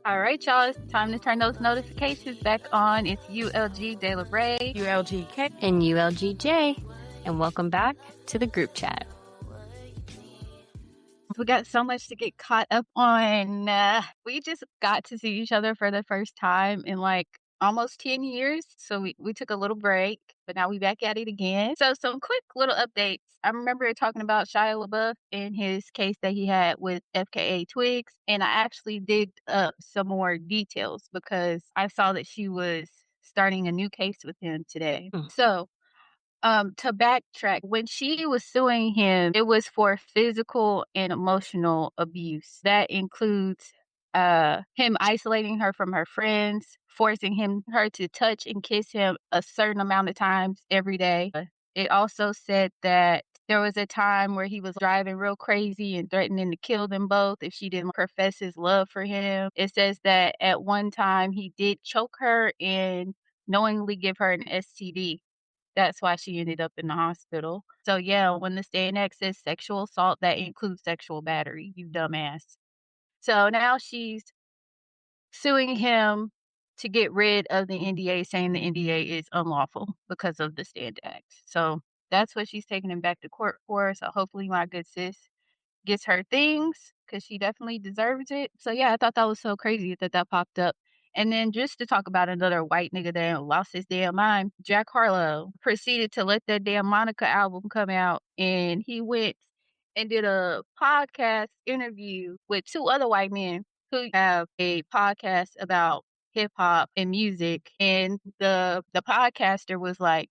All right, y'all. It's time to turn those notifications back on. It's ULG De La Ray, ULGK, and ULGJ, and welcome back to the group chat. We got so much to get caught up on. We just got to see each other for the first time in like almost 10 years. So we took a little break, but now we back at it again. So some quick little updates. I remember talking about Shia LaBeouf and his case that he had with FKA Twigs. And I actually digged up some more details because I saw that she was starting a new case with him today. So to backtrack, when she was suing him, it was for physical and emotional abuse. That includes him isolating her from her friends, forcing her to touch and kiss him a certain amount of times every day. It also said that there was a time where he was driving real crazy and threatening to kill them both if she didn't profess his love for him. It says that at one time he did choke her and knowingly give her an STD. That's why she ended up in the hospital. So, yeah, when the Stand Act says sexual assault, that includes sexual battery, you dumbass. So now she's suing him to get rid of the NDA, saying the NDA is unlawful because of the Stand Act. So that's what she's taking him back to court for. So hopefully my good sis gets her things because she definitely deserves it. So, yeah, I thought that was so crazy that popped up. And then just to talk about another white nigga that lost his damn mind, Jack Harlow proceeded to let that damn Monica album come out. And he went and did a podcast interview with two other white men who have a podcast about hip hop and music. And the podcaster was like,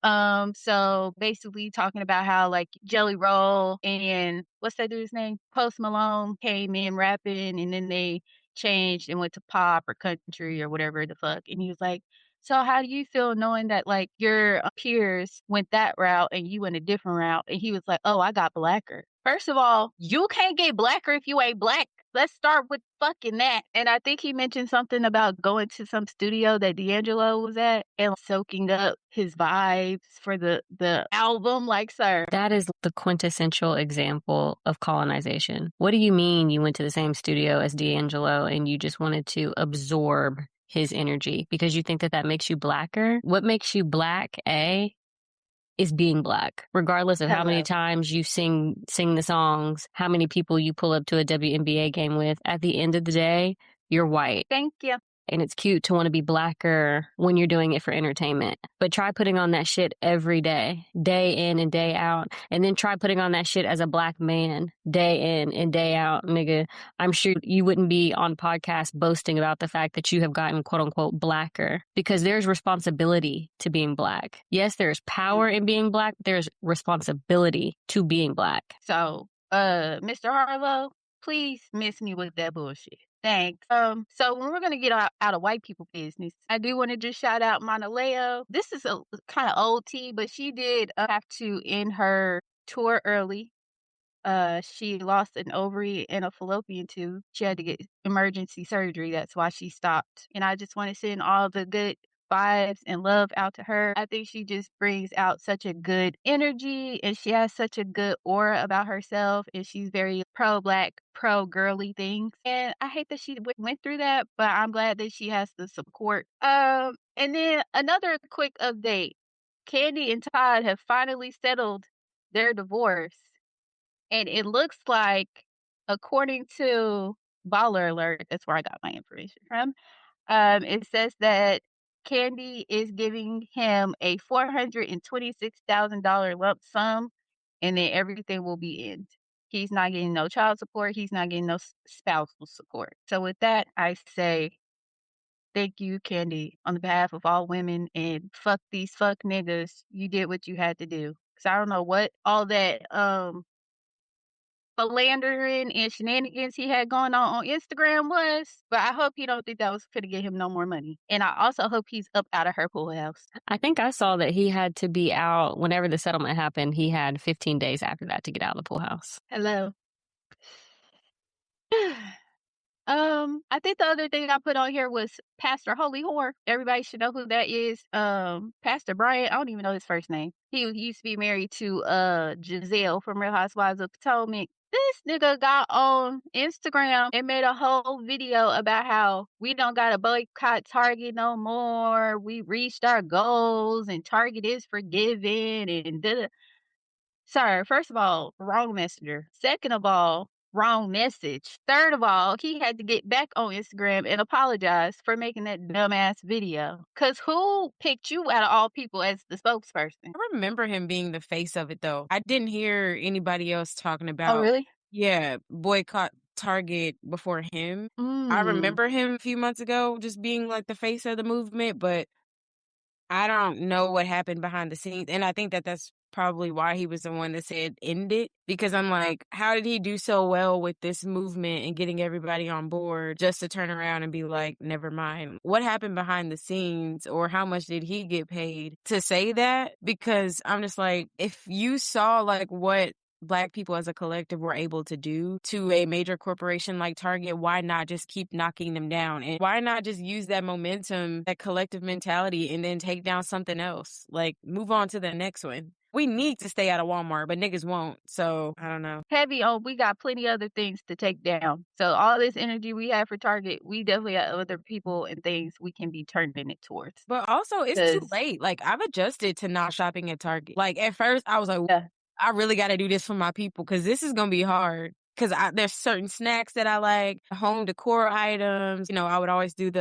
so basically talking about how like Jelly Roll and what's that dude's name? Post Malone came in rapping and then they changed and went to pop or country or whatever the fuck. And he was like, so how do you feel knowing that like your peers went that route and you went a different route? And he was like, oh, I got blacker. First of all, you can't get blacker if you ain't black. Let's start with fucking that. And I think he mentioned something about going to some studio that D'Angelo was at and soaking up his vibes for the album. Like, sir. That is the quintessential example of colonization. What do you mean you went to the same studio as D'Angelo and you just wanted to absorb his energy because you think that makes you blacker? What makes you black, is being black. Regardless of how many times you sing the songs, how many people you pull up to a WNBA game with, at the end of the day, you're white. Thank you. And it's cute to want to be blacker when you're doing it for entertainment. But try putting on that shit every day, day in and day out. And then try putting on that shit as a black man, day in and day out, nigga. I'm sure you wouldn't be on podcasts boasting about the fact that you have gotten quote unquote blacker because there's responsibility to being black. Yes, there's power in being black, but there's responsibility to being black. So, Mr. Harlow, please miss me with that bullshit. Thanks. So when we're gonna get out of white people business, I do want to just shout out Monaleo. This is a kind of old tea, but she did have to end her tour early. She lost an ovary and a fallopian tube. She had to get emergency surgery. That's why she stopped. And I just want to send all the good vibes and love out to her. I think she just brings out such a good energy and she has such a good aura about herself and she's very pro-black, pro-girly things. And I hate that she went through that, but I'm glad that she has the support. And then another quick update. Candy and Todd have finally settled their divorce. And it looks like, according to Baller Alert, that's where I got my information from, it says that Candy is giving him a $426,000 lump sum, and then everything will be in. He's not getting no child support. He's not getting no spousal support. So with that, I say thank you, Candy, on the behalf of all women, and fuck these fuck niggas. You did what you had to do. Because I don't know what all that philandering and shenanigans he had going on Instagram was, but I hope he don't think that was going to get him no more money. And I also hope he's up out of her pool house. I think I saw that he had to be out whenever the settlement happened. He had 15 days after that to get out of the pool house. Hello. I think the other thing I put on here was Pastor Holy Whore. Everybody should know who that is. Pastor Brian, I don't even know his first name. He used to be married to Giselle from Real Housewives of Potomac. This nigga got on Instagram and made a whole video about how we don't gotta boycott Target no more. We reached our goals and Target is forgiving and da. Sir, first of all, wrong messenger. Second of all, wrong message. Third of all, he had to get back on Instagram and apologize for making that dumbass video. Cause who picked you out of all people as the spokesperson? I remember him being the face of it though. I didn't hear anybody else talking Oh, about, really? yeah, boycott Target before him. I Mm. remember him a few months ago just being like the face of the movement, but I don't know what happened behind the scenes, and I think that that's probably why he was the one that said end it, because I'm like, how did he do so well with this movement and getting everybody on board just to turn around and be like, never mind? What happened behind the scenes, or how much did he get paid to say that? Because I'm just like, if you saw like what Black people as a collective were able to do to a major corporation like Target, why not just keep knocking them down? And why not just use that momentum, that collective mentality, and then take down something else? Like, move on to the next one. We need to stay out of Walmart, but niggas won't. So, I don't know. Heavy on, we got plenty other things to take down. So all this energy we have for Target, we definitely have other people and things we can be turning it towards. But also, it's too Cause late. Like, I've adjusted to not shopping at Target. Like, at first, I was like, yeah. I really got to do this for my people because this is going to be hard. Because there's certain snacks that I like, home decor items. You know, I would always do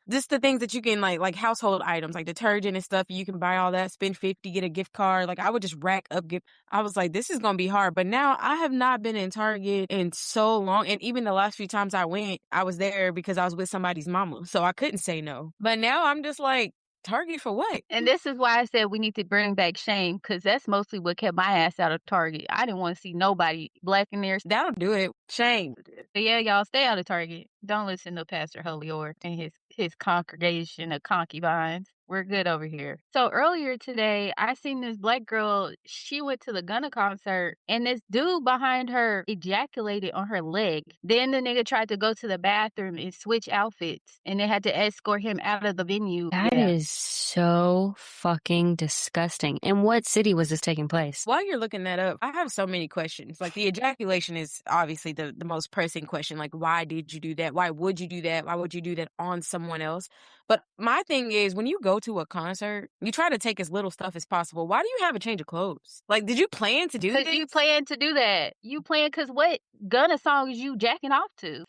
just the things that you can like household items, like detergent and stuff. You can buy all that, spend 50, get a gift card. Like I would just rack up gift. I was like, this is going to be hard. But now I have not been in Target in so long. And even the last few times I went, I was there because I was with somebody's mama. So I couldn't say no. But now I'm just like, Target for what? And this is why I said we need to bring back shame, because that's mostly what kept my ass out of Target. I didn't want to see nobody Black in there. That'll do it. Shame. But yeah, y'all stay out of Target. Don't listen to Pastor Holior and his congregation of concubines. We're good over here. So earlier today, I seen this Black girl. She went to the Gunna concert, and this dude behind her ejaculated on her leg. Then the nigga tried to go to the bathroom and switch outfits, and they had to escort him out of the venue. That is so fucking disgusting. In what city was this taking place? While you're looking that up, I have so many questions. Like the ejaculation is obviously the most pressing question. Like, why did you do that? Why would you do that? Why would you do that on someone else? But my thing is, when you go to a concert, you try to take as little stuff as possible. Why do you have a change of clothes? Like, did you plan to do Because this? you plan to do that. You plan, because what Gunna song is you jacking off to?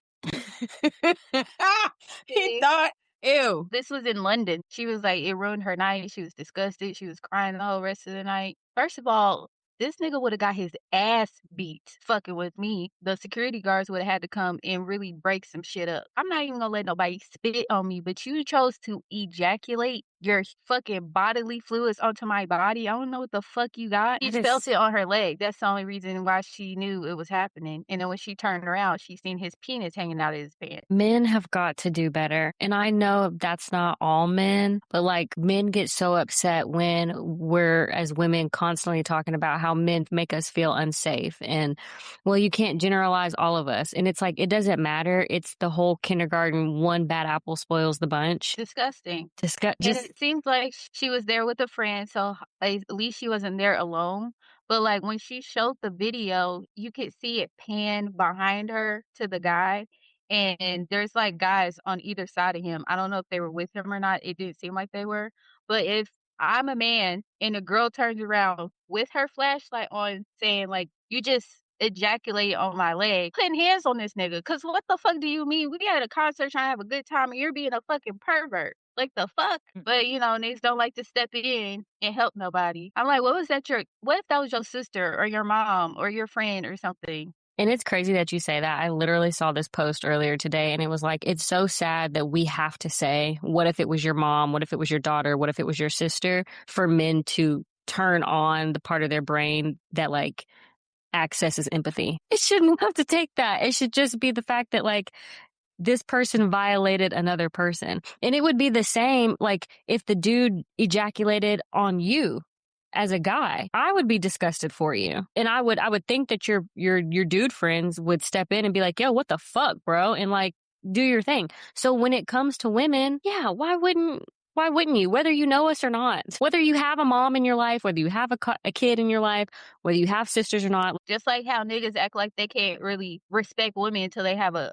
He thought, ew. This was in London. She was like, it ruined her night. She was disgusted. She was crying the whole rest of the night. First of all, this nigga would have got his ass beat fucking with me. The security guards would have had to come and really break some shit up. I'm not even gonna let nobody spit on me, but you chose to ejaculate your fucking bodily fluids onto my body. I don't know what the fuck you got. She That is- felt it on her leg. That's the only reason why she knew it was happening. And then when she turned around, she seen his penis hanging out of his pants. Men have got to do better. And I know that's not all men, but like men get so upset when we're as women constantly talking about how men make us feel unsafe. And well, you can't generalize all of us. And it's like, it doesn't matter. It's the whole kindergarten, one bad apple spoils the bunch. Disgusting. And And it seems like she was there with a friend, so at least she wasn't there alone. But like when she showed the video, you could see it pan behind her to the guy. And there's like guys on either side of him. I don't know if they were with him or not. It didn't seem like they were. But if I'm a man and a girl turns around with her flashlight on saying like, you just ejaculated on my leg, putting hands on this nigga. Cause what the fuck do you mean? We at a concert trying to have a good time and you're being a fucking pervert. Like the fuck? But you know, niggas don't like to step in and help nobody. I'm like, what if that was your sister or your mom or your friend or something? it's crazy that you say that. I literally saw this post earlier today and it was like, it's so sad that we have to say, what if it was your mom? What if it was your daughter? What if it was your sister? For men to turn on the part of their brain that like accesses empathy. It shouldn't have to take that. It should just be the fact that like this person violated another person. And it would be the same like if the dude ejaculated on you. as a guy, I would be disgusted for you. And I would think that your dude friends would step in and be like, yo, what the fuck, bro? And like, do your thing. So when it comes to women, yeah, why wouldn't you? Whether you know us or not, whether you have a mom in your life, whether you have a kid in your life, whether you have sisters or not. Just like how niggas act like they can't really respect women until they have a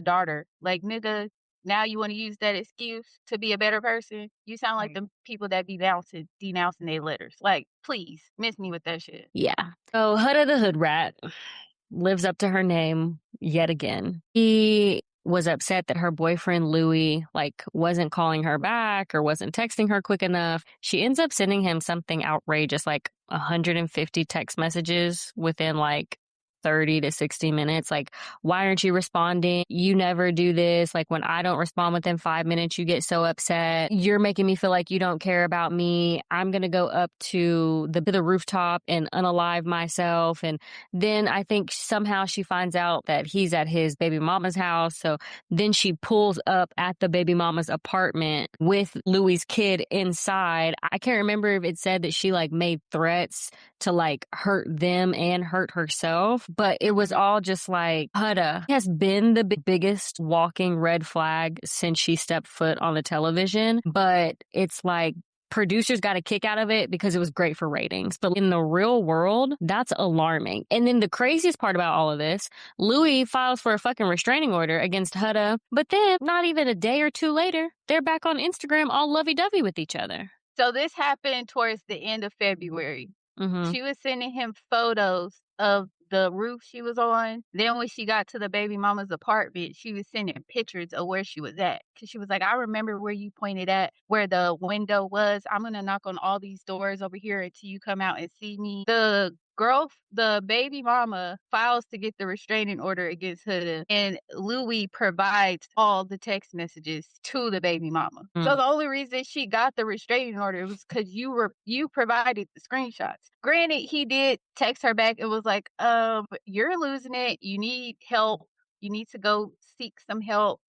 daughter. Like, nigga, now you wanna use that excuse to be a better person? You sound like Right. them people that be denouncing their letters. Like, please, miss me with that shit. Yeah. So Hudda the Hood Rat lives up to her name yet again. He was upset that her boyfriend Louis like wasn't calling her back or wasn't texting her quick enough. She ends up sending him something outrageous like 150 text messages within like 30 to 60 minutes. Like, why aren't you responding? You never do this. Like, when I don't respond within 5 minutes, you get so upset. You're making me feel like you don't care about me. I'm going to go up to the rooftop and unalive myself. And then I think somehow she finds out that he's at his baby mama's house. So then she pulls up at the baby mama's apartment with Louis's kid inside. I can't remember if it said that she like made threats to like hurt them and hurt herself, but it was all just like, Hudda has been the biggest walking red flag since she stepped foot on the television. But it's like, producers got a kick out of it because it was great for ratings. But in the real world, that's alarming. And then the craziest part about all of this, Louis files for a fucking restraining order against Hudda, but then not even a day or two later, they're back on Instagram all lovey-dovey with each other. So this happened towards the end of February. Mm-hmm. She was sending him photos of the roof she was on. Then when she got to the baby mama's apartment, she was sending pictures of where she was at. Cause she was like, I remember where you pointed at, where the window was. I'm gonna knock on all these doors over here until you come out and see me. The baby mama files to get the restraining order against her, and Louis provides all the text messages to the baby mama. So the only reason she got the restraining order was because you provided the screenshots. Granted, he did text her back and was like, you're losing it. You need help. You need to go seek some help.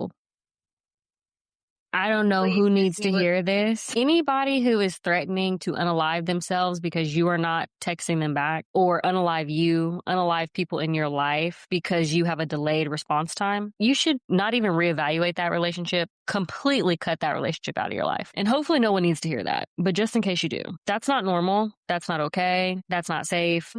I don't know Please who miss needs me to with hear this. Anybody who is threatening to unalive themselves because you are not texting them back, or unalive people in your life because you have a delayed response time, you should not even reevaluate that relationship, completely cut that relationship out of your life. And hopefully no one needs to hear that. But just in case you do, that's not normal. That's not okay. That's not safe.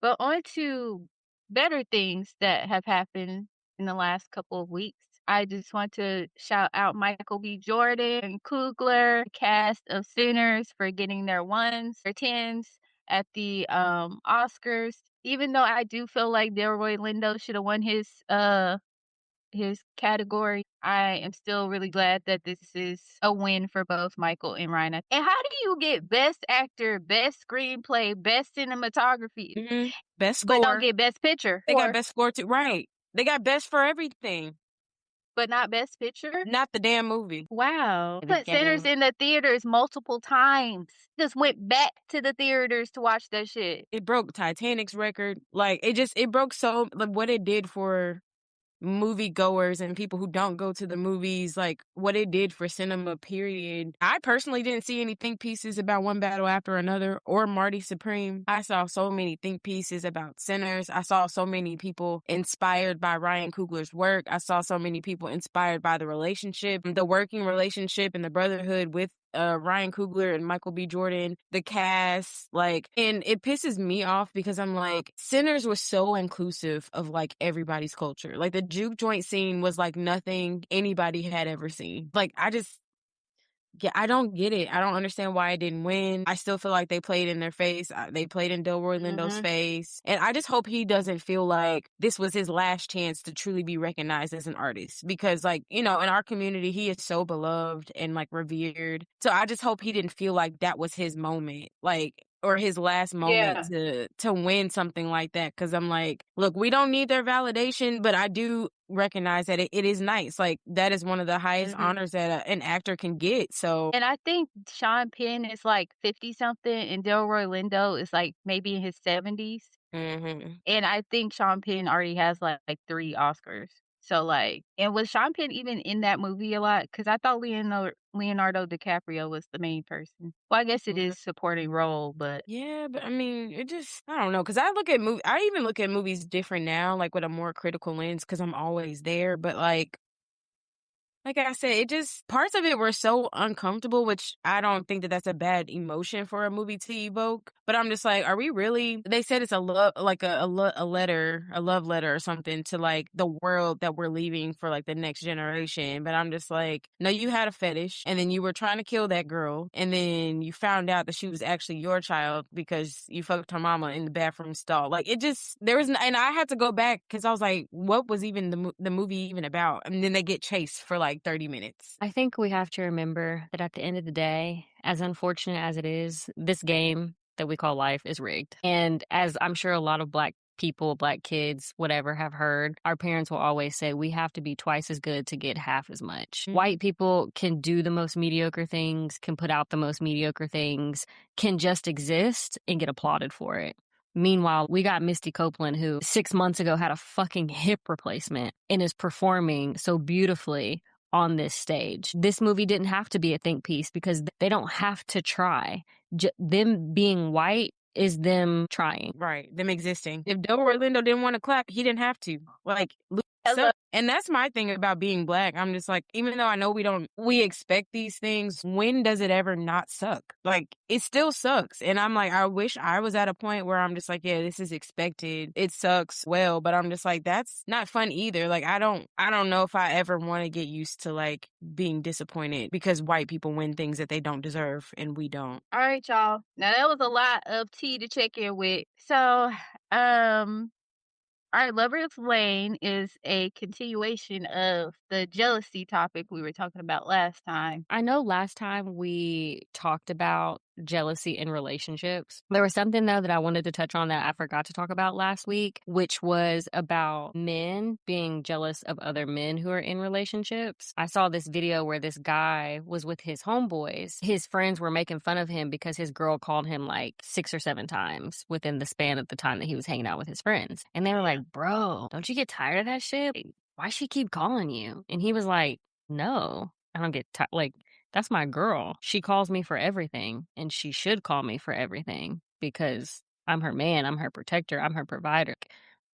But on to better things that have happened in the last couple of weeks. I just want to shout out Michael B. Jordan and Coogler, cast of Sinners, for getting their ones or tens at the Oscars. Even though I do feel like Delroy Lindo should have won his category, I am still really glad that this is a win for both Michael and Ryan. And how do you get Best Actor, Best Screenplay, Best Cinematography, Best but don't score. get Best Picture, They got best score too. Right. They got best for everything. but not Best Picture? Not the damn movie. Wow. The Put Sinners game. in the theaters multiple times. Just went back to the theaters to watch that shit. It broke Titanic's record. Like, it broke so, like, what it did for movie goers and people who don't go to the movies, like what it did for cinema, period. I personally didn't see any think pieces about One Battle After Another or Marty Supreme. I saw so many think pieces about Sinners. I saw so many people inspired by Ryan Coogler's work. I saw so many people inspired by the relationship, the working relationship and the brotherhood with Ryan Coogler and Michael B. Jordan, the cast, like, and it pisses me off because I'm like, Sinners was so inclusive of like everybody's culture. Like the juke joint scene was like nothing anybody had ever seen. Like, I don't get it. I don't understand why it didn't win. I still feel like they played in their face. They played in Delroy Lindo's face. And I just hope he doesn't feel like this was his last chance to truly be recognized as an artist. Because, like, you know, in our community, he is so beloved and, like, revered. So I just hope he didn't feel like that was his moment. Like, or his last moment to win something like that. Because I'm like, look, we don't need their validation, but I do recognize that it is nice. Like, that is one of the highest honors that an actor can get. So, And I think Sean Penn is like 50 something and Delroy Lindo is like maybe in his 70s. mm-hmm. And I think Sean Penn already has like 3 Oscars. So, like and was Sean Penn even in that movie a lot? Because I thought Leonardo DiCaprio was the main person. Well, I guess it Mhm. is supporting role, but Yeah, but I mean, it just I don't know, because I even look at movies different now, like, with a more critical lens, because 'cause I'm always there, but, like I said, it just parts of it were so uncomfortable, which I don't think that that's a bad emotion for a movie to evoke. But I'm just like, are we really? They said it's a love, like a letter, a love letter or something to like the world that we're leaving for like the next generation. But I'm just like, no, you had a fetish, and then you were trying to kill that girl, and then you found out that she was actually your child because you fucked her mama in the bathroom stall. Like it just there was, and I had to go back because I was like, what was even the movie even about? And then they get chased for like 30 minutes. I think we have to remember that at the end of the day, as unfortunate as it is, this game that we call life is rigged. And as I'm sure a lot of Black people, Black kids, whatever, have heard, our parents will always say we have to be twice as good to get half as much. Mhm. White people can do the most mediocre things, can put out the most mediocre things, can just exist and get applauded for it. Meanwhile, we got Misty Copeland, who 6 months ago had a fucking hip replacement and is performing so beautifully on this stage. This movie didn't have to be a think piece because they don't have to try. Them being white is them trying. Right, them existing. If Delroy Lindo didn't want to clap, he didn't have to. Like, hello. and that's my thing about being Black. I'm just like, even though I know we expect these things, when does it ever not suck? Like, it still sucks. And I'm like, I wish I was at a point where I'm just like, yeah, this is expected. It sucks well, but I'm just like, that's not fun either. Like, I don't know if I ever want to get used to like being disappointed because white people win things that they don't deserve and we don't. All right, y'all. Now that was a lot of tea to check in with. So, um, all right, Lover's Lane is a continuation of the jealousy topic we were talking about last time. I know last time we talked about jealousy in relationships. There was something though that I wanted to touch on that I forgot to talk about last week, which was about men being jealous of other men who are in relationships. I saw this video where this guy was with his homeboys. His friends were making fun of him because his girl called him like 6 or 7 times within the span of the time that he was hanging out with his friends. And they were like, bro, don't you get tired of that shit? Why she keep calling you? And he was like, no, I don't get like, that's my girl. She calls me for everything, and she should call me for everything because I'm her man, I'm her protector, I'm her provider.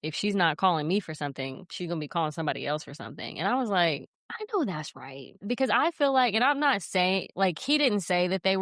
If she's not calling me for something, she's gonna be calling somebody else for something. And I was like, I know that's right. Because I feel like, and I'm not saying like he didn't say that they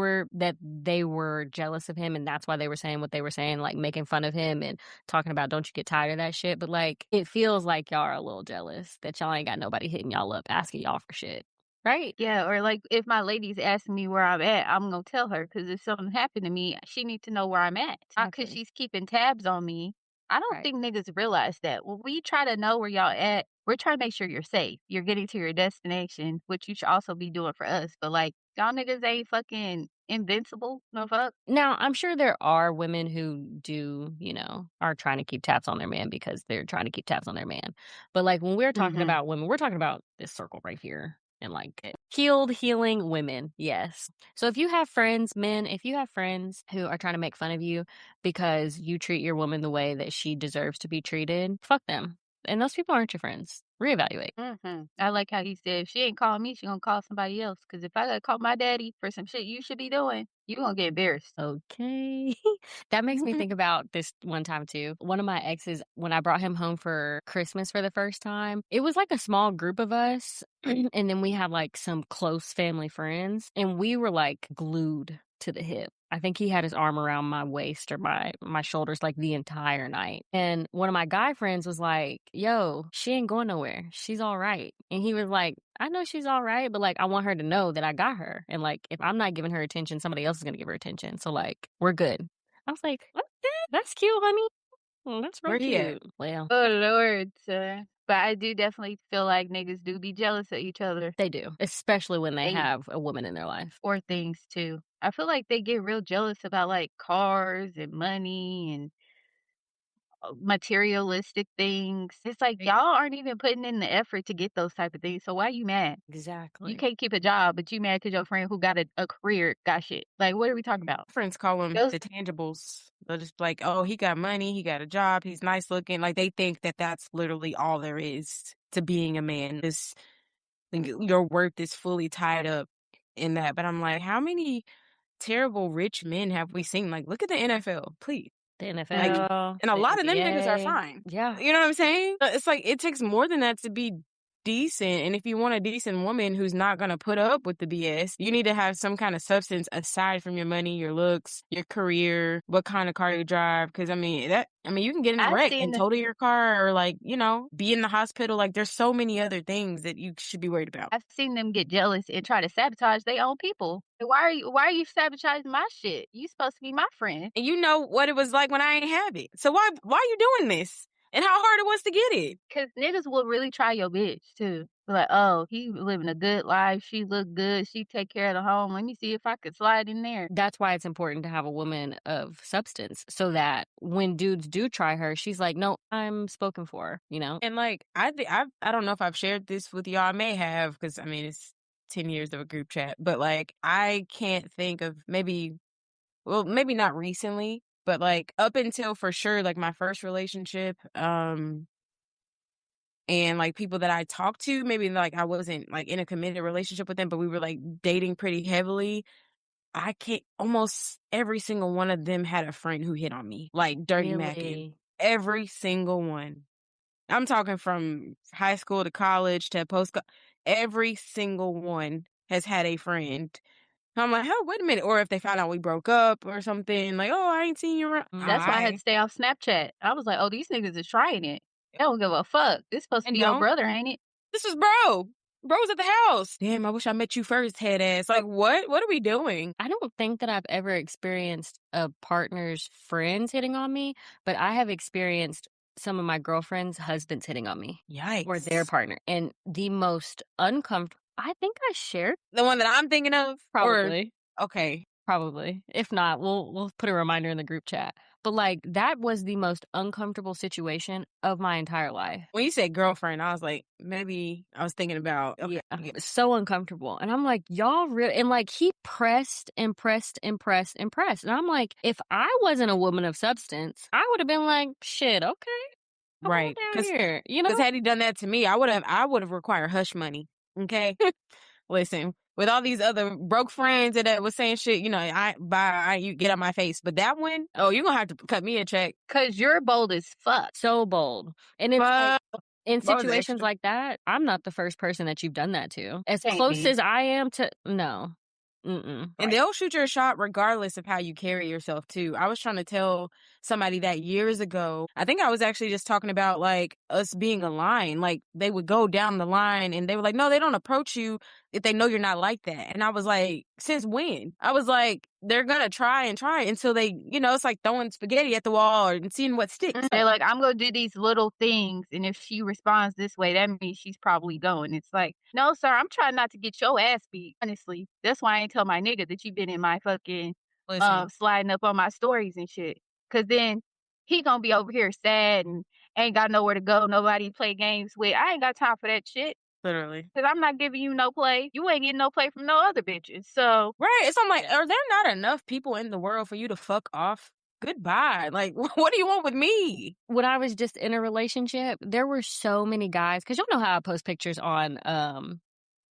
were jealous of him and that's why they were saying what they were saying, like making fun of him and talking about don't you get tired of that shit. But like it feels like y'all are a little jealous that y'all ain't got nobody hitting y'all up asking y'all for shit. Right? Yeah, or like if my lady's asking me where I'm at, I'm gonna tell her because if something happened to me, she needs to know where I'm at. Not because Exactly. she's keeping tabs on me. I don't Right. think niggas realize that. When we try to know where y'all at, we're trying to make sure you're safe. You're getting to your destination, which you should also be doing for us. But like y'all niggas ain't fucking invincible. No fuck. Now, I'm sure there are women who do, you know, are trying to keep tabs on their man because they're trying to keep tabs on their man. But like when we're talking Hmm. about women, we're talking about this circle right here and like healed, healing women. Yes. So if you have friends, men, if you have friends who are trying to make fun of you because you treat your woman the way that she deserves to be treated, fuck them. And those people aren't your friends. Reevaluate. I like how he said, if she ain't calling me, she gonna call somebody else. Because if I gotta call my daddy for some shit you should be doing, you gonna get embarrassed. Okay. That makes me think about this one time too. One of my exes, when I brought him home for Christmas for the first time, it was like a small group of us. And then we had like some close family friends, and we were like glued to the hip. I think he had his arm around my waist or my shoulders like the entire night. And one of my guy friends was like, "Yo, she ain't going nowhere. She's all right." And he was like, "I know she's all right, but like I want her to know that I got her. And like if I'm not giving her attention, somebody else is going to give her attention. So like we're good." I was like, "Okay, that's cute, honey. That's real Where he at? cute." Well, Oh Lord, sir. But I do definitely feel like niggas do be jealous of each other. they do, especially when they They have a woman in their life. or things too. I feel like they get real jealous about like cars and money and materialistic things. It's like y'all aren't even putting in the effort to get those type of things. So why you mad? You Exactly. can't keep a job, but you mad because your friend who got a career got shit. Like what are we talking about? Friends call them Those the tangibles. They're just like, oh, he got money, he got a job, he's nice looking. Like they think that that's literally all there is. to being a man. This your worth is fully tied up in that. But I'm like, how many terrible rich men have we seen? Like, look at the NFL, please. The Like, NFL, and a the lot of them niggas are NBA. fine. Yeah. You know what I'm saying? It's like it takes more than that to be decent. And if you want a decent woman who's not gonna put up with the BS, you need to have some kind of substance aside from your money, your looks, your career, what kind of car you drive. Because you can get in a I've wreck seen and the total your car, or like be in the hospital. Like there's so many other things that you should be worried about. I've seen them get jealous and try to sabotage their own people. Why are you sabotaging my shit? You supposed to be my friend. And you know what it was like when I ain't have it. So why you doing this? And how hard it was to get it. 'Cause niggas will really try your bitch too. Be like, "Oh, he living a good life. She look good. She take care of the home. Let me see if I could slide in there." That's why it's important to have a woman of substance so that when dudes do try her, she's like, "No, I'm spoken for," you know? And like I don't know if I've shared this with y'all. I may have, because I mean it's 10 years of a group chat, but like I can't think of maybe not recently, but like up until for sure like my first relationship, and like people that I talked to, maybe like I wasn't like in a committed relationship with them, but we were like dating pretty heavily. I can't almost every single one of them had a friend who hit on me, like dirty macking. Really? Every single one. I'm talking from high school to college to post. Every single one has had a friend. I'm like, oh, wait a minute. Or if they found out we broke up or something, like, oh, I ain't seen you around. That's why I had to I stay off Snapchat. I was like, "Oh, these niggas is trying it. They don't give a fuck. This supposed to and be your don't. brother, ain't it?" This was bro. Bro was at the house. Damn, I wish I met you first, head ass. Like, what? What are we doing? I don't think that I've ever experienced a partner's friends hitting on me, but I have experienced some of my girlfriends' husbands hitting on me or their Yikes. partner. And the most uncomfortable, I think I shared, The one that I'm thinking of? Or, probably. okay. Probably. If not, we'll put a reminder in the group chat. But like that was the most uncomfortable situation of my entire life. When you said girlfriend, I was like, maybe I was thinking about, okay. Yeah. So uncomfortable. And I'm like, y'all really, and like he pressed and pressed and pressed and pressed. And I'm like, if I wasn't a woman of substance, I would have been like, shit, okay, come on Right. down Because here. You know? had he done that to me, I would have required hush money. Okay. Listen, with all these other broke friends that was saying shit, you get on my face. But that one, oh, you're gonna have to cut me a check. 'Cause you're bold as fuck. So bold. And it's like, But in that was situations extra. like that, I'm not the first person that you've done that to. As Can't close be. as I am to, no. Mm-mm. And Right. they'll shoot your shot regardless of how you carry yourself too. I was trying to tell somebody that years ago. I think I was actually just talking about like us being a line. Like they would go down the line and they were like, no, they don't approach you if they know you're not like that. And I was like, since when? I was like, they're gonna try until they, it's like throwing spaghetti at the wall and seeing what sticks. They're like, "I'm gonna do these little things, and if she responds this way, that means she's probably going." It's like, "No, sir, I'm trying not to get your ass beat, honestly. That's why I ain't tell my nigga that you been in my fucking, Listen, sliding up on my stories and shit. Cause then he gonna be over here sad and ain't got nowhere to go, nobody to play games with. I ain't got time for that shit, literally. cause I'm not giving you no play. You ain't getting no play from no other bitches, so." Right. It's I'm like, are there not enough people in the world for you to fuck off? Goodbye. Like, what do you want with me? When I was just in a relationship, there were so many guys, because y'all know how I post pictures on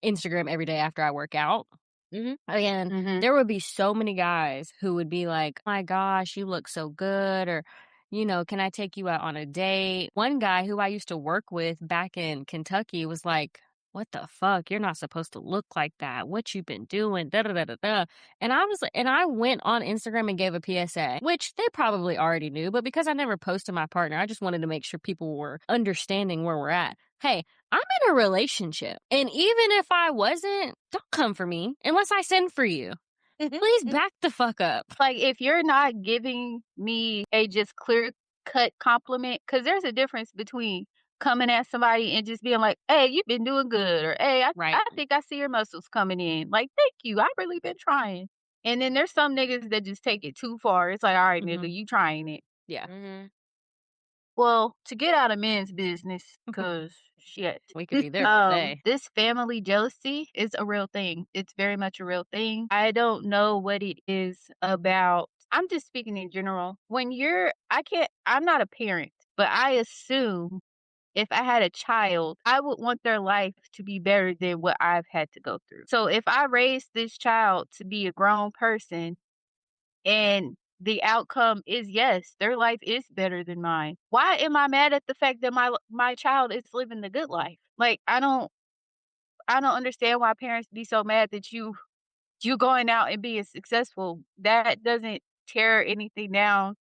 Instagram every day after I work out. Mm-hmm. And Mhm. there would be so many guys who would be like, "Oh my gosh, you look so good," or, "Can I take you out on a date?" One guy who I used to work with back in Kentucky was like, "What the fuck? You're not supposed to look like that. What you been doing? Da da da da da." And I went on Instagram and gave a PSA, which they probably already knew, but because I never posted my partner, I just wanted to make sure people were understanding where we're at. Hey, I'm in a relationship. And even if I wasn't, don't come for me unless I send for you. Please back the fuck up. Like, if you're not giving me a just clear cut compliment, because there's a difference between coming at somebody and just being like, "Hey, you've been doing good," or "Hey, I Right. think I see your muscles coming in." Like, "Thank you. I've really been trying." And then there's some niggas that just take it too far. It's like, "All right, Mm-hmm. nigga, you trying it." Yeah. Mm-hmm. Well, to get out of men's business, cause shit. We could be there all day. This family jealousy is a real thing. It's very much a real thing. I don't know what it is about. I'm just speaking in general. I'm not a parent, but I assume if I had a child, I would want their life to be better than what I've had to go through. So if I raise this child to be a grown person and the outcome is yes, their life is better than mine. Why am I mad at the fact that my child is living the good life? Like I don't understand why parents be so mad that you going out and being successful. That doesn't tear anything down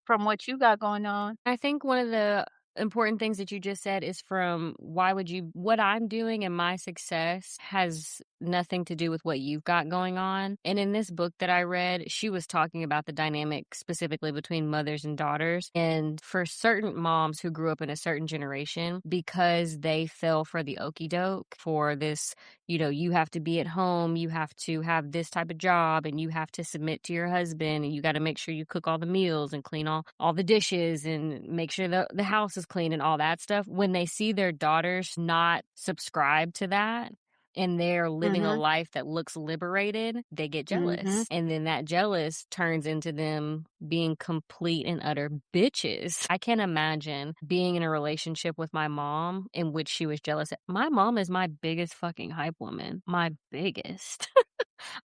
from what you got going on. I think one of the important things that you just said is from what I'm doing and my success has nothing to do with what you've got going on. And in this book that I read, she was talking about the dynamic specifically between mothers and daughters. And for certain moms who grew up in a certain generation, because they fell for the okey doke for this, you have to be at home, you have to have this type of job, and you have to submit to your husband, and you got to make sure you cook all the meals and clean all the dishes and make sure the house is clean and all that stuff. When they see their daughters not subscribe to that, and they're living a Mhm. life that looks liberated, they get Mhm. jealous. And then that jealous turns into them being complete and utter bitches. I can't imagine being in a relationship with my mom in which she was jealous. My mom is my biggest fucking hype woman. My biggest.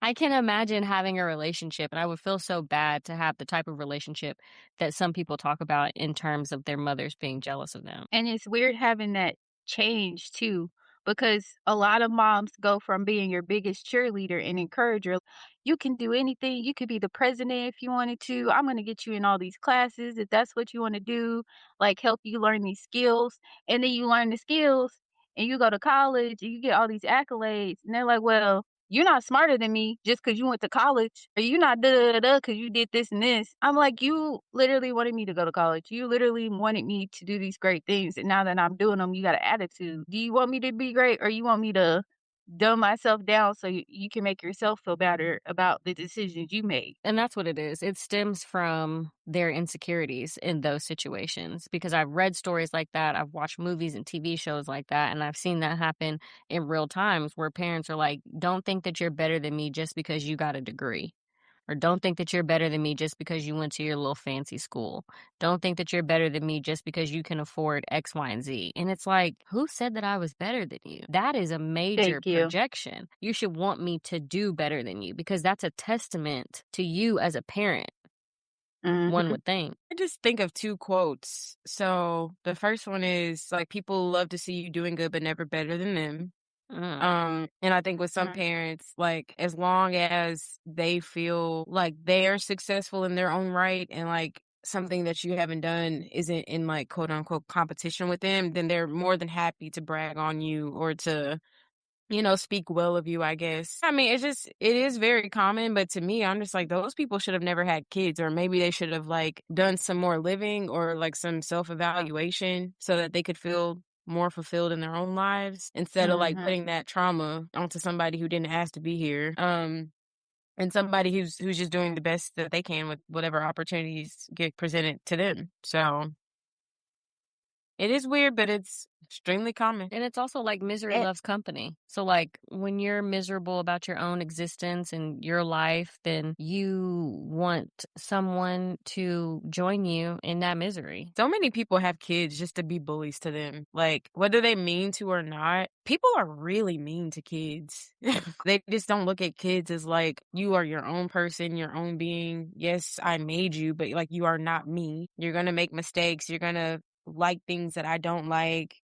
I can imagine having a relationship, and I would feel so bad to have the type of relationship that some people talk about in terms of their mothers being jealous of them. And it's weird having that change too, because a lot of moms go from being your biggest cheerleader and encourager. You can do anything. You could be the president if you wanted to. I'm going to get you in all these classes if that's what you want to do, like help you learn these skills. And then you learn the skills and you go to college and you get all these accolades. And they're like, well, you're not smarter than me just because you went to college, or you're not da da da da because you did this and this. I'm like, you literally wanted me to go to college. You literally wanted me to do these great things. And now that I'm doing them, you got an attitude. Do you want me to be great, or you want me to dumb myself down so you can make yourself feel better about the decisions you made? And that's what it is. It stems from their insecurities in those situations because I've read stories like that. I've watched movies and TV shows like that. And I've seen that happen in real times where parents are like, don't think that you're better than me just because you got a degree. Or don't think that you're better than me just because you went to your little fancy school. Don't think that you're better than me just because you can afford X, Y, and Z. And it's like, who said that I was better than you? That is a major Thank you. projection. You should want me to do better than you because that's a testament to you as a parent, one Mhm. would think. I just think of two quotes. So the first one is like, people love to see you doing good, but never better than them. Mm. And I think with some parents, like, as long as they feel like they're successful in their own right and like something that you haven't done isn't in like quote unquote competition with them, then they're more than happy to brag on you or to, speak well of you, I guess. I mean, it is very common, but to me, I'm just like, those people should have never had kids, or maybe they should have like done some more living or like some self evaluation so that they could feel more fulfilled in their own lives instead of like Mhm. putting that trauma onto somebody who didn't ask to be here. And somebody who's just doing the best that they can with whatever opportunities get presented to them. So it is weird, but it's extremely common. And it's also like misery And loves company. So, like, when you're miserable about your own existence and your life, then you want someone to join you in that misery. So many people have kids just to be bullies to them. Like, whether they mean to or not, people are really mean to kids. They just don't look at kids as like, you are your own person, your own being. Yes, I made you, but like, you are not me. You're going to make mistakes. You're going to like things that I don't like.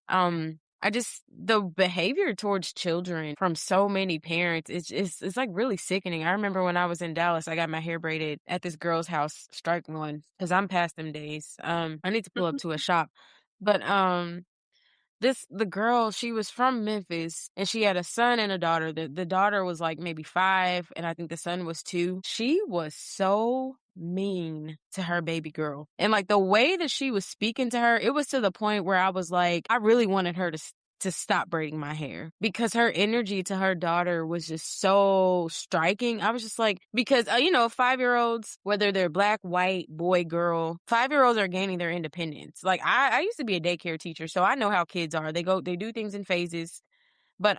I just the behavior towards children from so many parents, it's like really sickening. I remember when I was in Dallas, I got my hair braided at this girl's house, strike one, because I'm past them days. I need to pull up to a shop. But the girl, she was from Memphis and she had a son and a daughter. The daughter was like maybe 5 and I think the son was 2. She was so mean to her baby girl. And like the way that she was speaking to her, it was to the point where I was like, I really wanted her to stop braiding my hair because her energy to her daughter was just so striking. I was just like, because, 5-year-olds, whether they're black, white, boy, girl, 5-year-olds are gaining their independence. Like I used to be a daycare teacher, so I know how kids are. They do things in phases. But,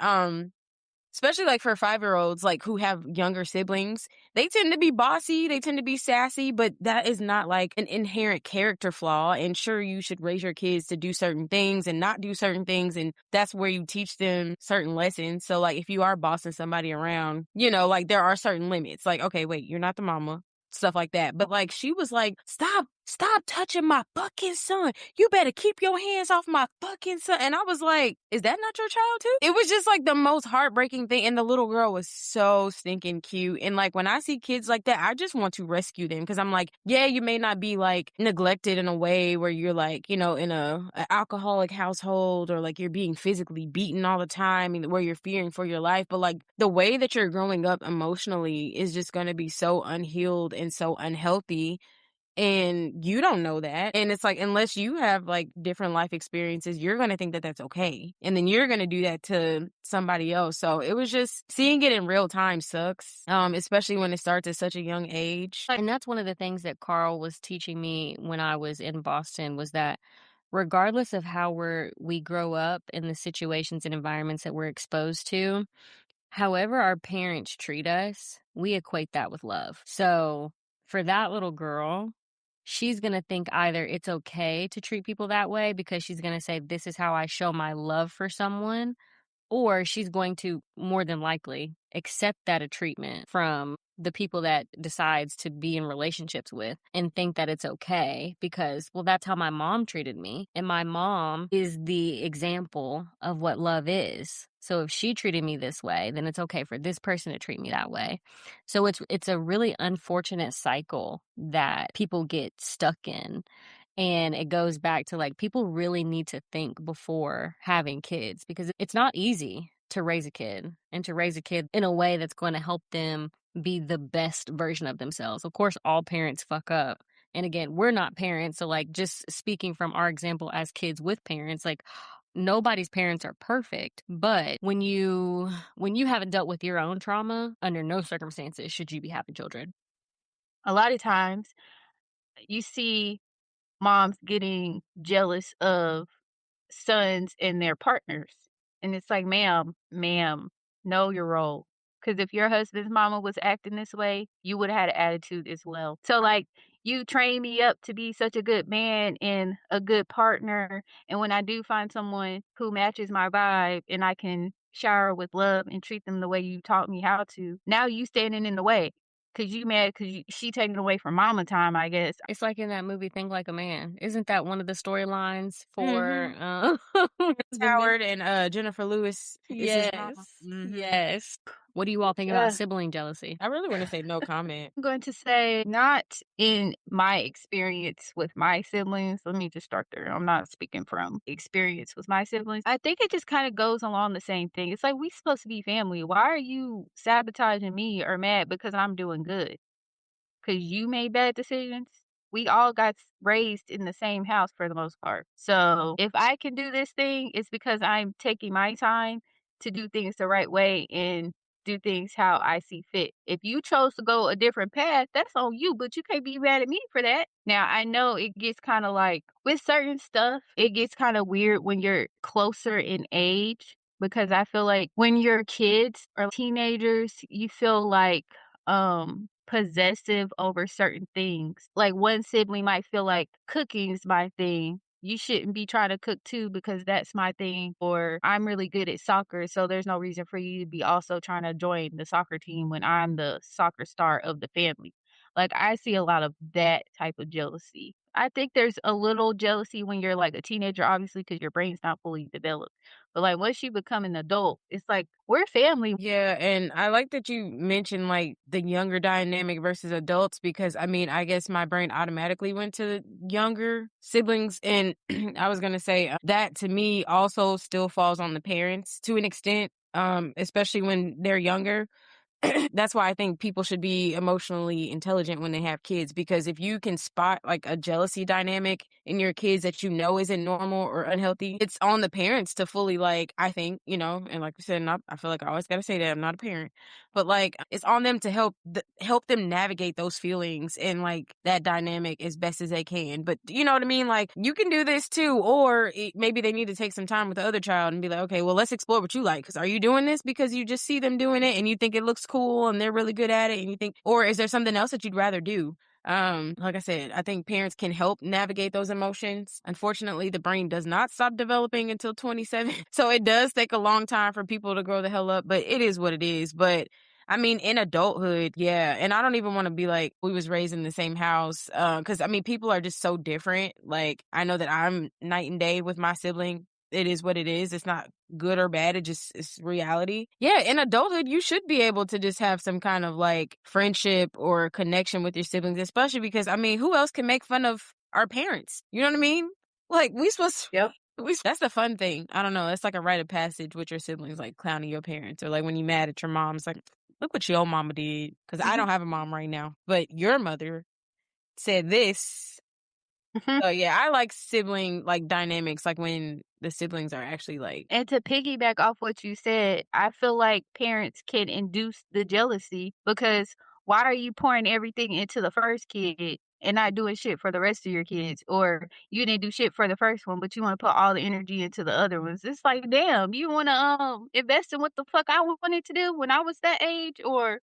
especially like for 5-year-olds, like who have younger siblings, they tend to be bossy, they tend to be sassy, but that is not like an inherent character flaw. And sure, you should raise your kids to do certain things and not do certain things. And that's where you teach them certain lessons. So like if you are bossing somebody around, like there are certain limits. Like, okay, wait, you're not the mama. Stuff like that. But like she was like, stop touching my fucking son. You better keep your hands off my fucking son. And I was like, is that not your child too? It was just like the most heartbreaking thing. And the little girl was so stinking cute. And like when I see kids like that, I just want to rescue them. Cause I'm like, yeah, you may not be like neglected in a way where you're like, in a alcoholic household, or like you're being physically beaten all the time and where you're fearing for your life. But like the way that you're growing up emotionally is just going to be so unhealed and so unhealthy. And you don't know that. And it's like, unless you have like different life experiences, you're going to think that that's okay. And then you're going to do that to somebody else. So it was just seeing it in real time sucks, especially when it starts at such a young age. And that's one of the things that Carl was teaching me when I was in Boston, was that regardless of how we grow up in the situations and environments that we're exposed to, however our parents treat us, we equate that with love. So for that little girl, she's going to think either it's okay to treat people that way because she's going to say, this is how I show my love for someone, or she's going to more than likely accept that a treatment from the people that decides to be in relationships with and think that it's okay because, well, that's how my mom treated me. And my mom is the example of what love is. So if she treated me this way, then it's okay for this person to treat me that way. So it's a really unfortunate cycle that people get stuck in. And it goes back to like, people really need to think before having kids because it's not easy to raise a kid and to raise a kid in a way that's going to help them be the best version of themselves. Of course, all parents fuck up. And again, we're not parents. So like, just speaking from our example as kids with parents, like nobody's parents are perfect. But when you haven't dealt with your own trauma, under no circumstances should you be having children. A lot of times you see moms getting jealous of sons and their partners. And it's like, ma'am, know your role. Because if your husband's mama was acting this way, you would have had an attitude as well. So, like, you train me up to be such a good man and a good partner. And when I do find someone who matches my vibe and I can shower with love and treat them the way you taught me how to, now you standing in the way. Cause you mad cause she taking away from mama time, I guess. It's like in that movie Think Like a Man. Isn't that one of the storylines for Mm-hmm. the Howard and Jennifer Lewis is his mom. Yes. Mm-hmm. Yes. What do you all think about sibling jealousy? I really want to say no comment. I'm going to say not in my experience with my siblings. Let me just start there. I'm not speaking from experience with my siblings. I think it just kind of goes along the same thing. It's like we supposed to be family. Why are you sabotaging me or mad because I'm doing good? Because you made bad decisions. We all got raised in the same house for the most part. So if I can do this thing, it's because I'm taking my time to do things the right way and do things how I see fit. If you chose to go a different path, that's on you, but you can't be mad at me for that. Now, I know it gets kind of like with certain stuff, it gets kind of weird when you're closer in age because I feel like when you're kids or teenagers, you feel like possessive over certain things. Like one sibling might feel like cooking is my thing. You shouldn't be trying to cook too because that's my thing. Or I'm really good at soccer, so there's no reason for you to be also trying to join the soccer team when I'm the soccer star of the family. Like I see a lot of that type of jealousy. I think there's a little jealousy when you're like a teenager, obviously, because your brain's not fully developed. But like once you become an adult, it's like we're family. Yeah, and I like that you mentioned like the younger dynamic versus adults because I mean, I guess my brain automatically went to younger siblings, and I was gonna say that to me also still falls on the parents to an extent, especially when they're younger. That's why I think people should be emotionally intelligent when they have kids, because if you can spot like a jealousy dynamic in your kids that you know isn't normal or unhealthy, it's on the parents to fully, like, I think, and like I said, not, I feel like I always got to say that I'm not a parent, but like it's on them to help them navigate those feelings and like that dynamic as best as they can. But you know what I mean? Like, you can do this too, or maybe they need to take some time with the other child and be like, okay, well, let's explore what you like. Because are you doing this because you just see them doing it and you think it looks cool and they're really good at it, and you think, or is there something else that you'd rather do? Like I said, I think parents can help navigate those emotions. Unfortunately, the brain does not stop developing until 27. So it does take a long time for people to grow the hell up, but it is what it is. But I mean, in adulthood, yeah. And I don't even want to be like, we was raised in the same house. Cause I mean, people are just so different. Like, I know that I'm night and day with my sibling. It is what it is. It's not good or bad. It's reality. Yeah. In adulthood, you should be able to just have some kind of like friendship or connection with your siblings, especially because, I mean, who else can make fun of our parents? You know what I mean? Like, we supposed Yep. that's the fun thing. I don't know. It's like a rite of passage with your siblings, like clowning your parents, or like when you're mad at your mom, it's like, look what your mama did. Because I don't have a mom right now, but your mother said this. So yeah, I like sibling like dynamics, like when the siblings are actually like, And to piggyback off what you said, I feel like parents can induce the jealousy because why are you pouring everything into the first kid and not doing shit for the rest of your kids? Or you didn't do shit for the first one, but you want to put all the energy into the other ones. It's like, damn, you want to invest in what the fuck I wanted to do when I was that age, or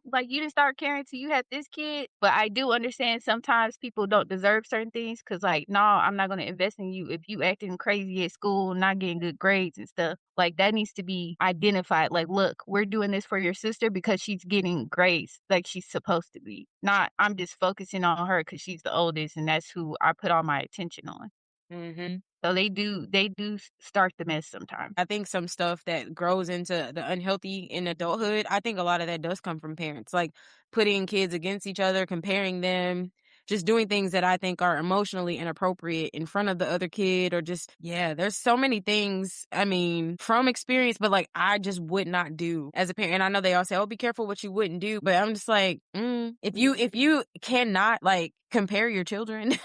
like you didn't start caring till you had this kid. But I do understand sometimes people don't deserve certain things because, like, no, I'm not going to invest in you if you acting crazy at school, not getting good grades and stuff. Like, that needs to be identified. Like, look, we're doing this for your sister because she's getting grades like she's supposed to be. Not, I'm just focusing on her because she's the oldest and that's who I put all my attention on. mm-hmm. So they do start the mess sometimes. I think some stuff that grows into the unhealthy in adulthood, I think a lot of that does come from parents, like putting kids against each other, comparing them, just doing things that I think are emotionally inappropriate in front of the other kid, or just, yeah, there's so many things, I mean, from experience, but like I just would not do as a parent. And I know they all say, oh, be careful what you wouldn't do. But I'm just like, if you cannot like compare your children,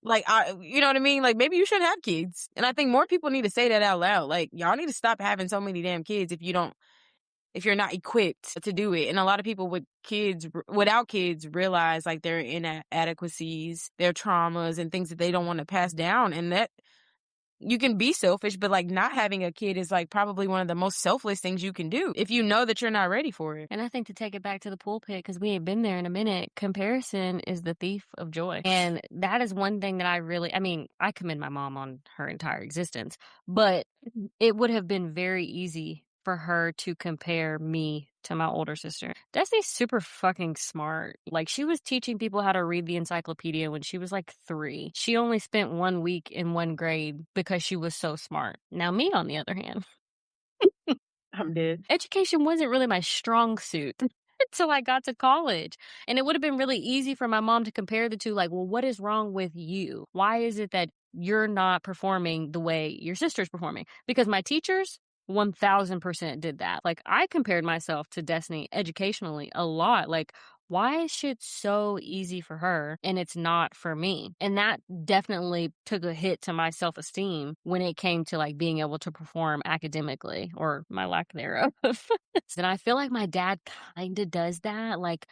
like, you know what I mean? Like, maybe you shouldn't have kids. And I think more people need to say that out loud. Like, y'all need to stop having so many damn kids if you're not equipped to do it. And a lot of people without kids realize like their inadequacies, their traumas, and things that they don't want to pass down. And that you can be selfish, but like not having a kid is like probably one of the most selfless things you can do if you know that you're not ready for it. And I think to take it back to the pulpit, because we ain't been there in a minute, comparison is the thief of joy. And that is one thing that I mean, I commend my mom on her entire existence, but it would have been very easy for her to compare me to my older sister. Destiny's super fucking smart. Like, she was teaching people how to read the encyclopedia when she was like 3. She only spent 1 week in 1 grade because she was so smart. Now me, on the other hand, I'm dead. education wasn't really my strong suit until I got to college. And it would have been really easy for my mom to compare the two, like, well, what is wrong with you? Why is it that you're not performing the way your sister's performing? Because my teachers 1000% did that. Like, I compared myself to Destiny educationally a lot. Like, why is shit so easy for her and it's not for me? And that definitely took a hit to my self-esteem when it came to like being able to perform academically, or my lack thereof. And I feel like my dad kind of does that. Like,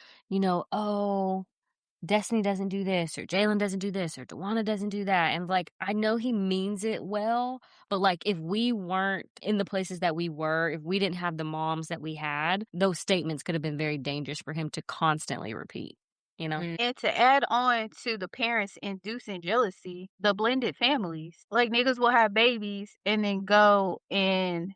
oh, Destiny doesn't do this, or Jalen doesn't do this, or Dewana doesn't do that. And like, I know he means it well, but like, if we weren't in the places that we were, if we didn't have the moms that we had, those statements could have been very dangerous for him to constantly repeat, you know? And to add on to the parents inducing jealousy, the blended families. Like, niggas will have babies and then go and,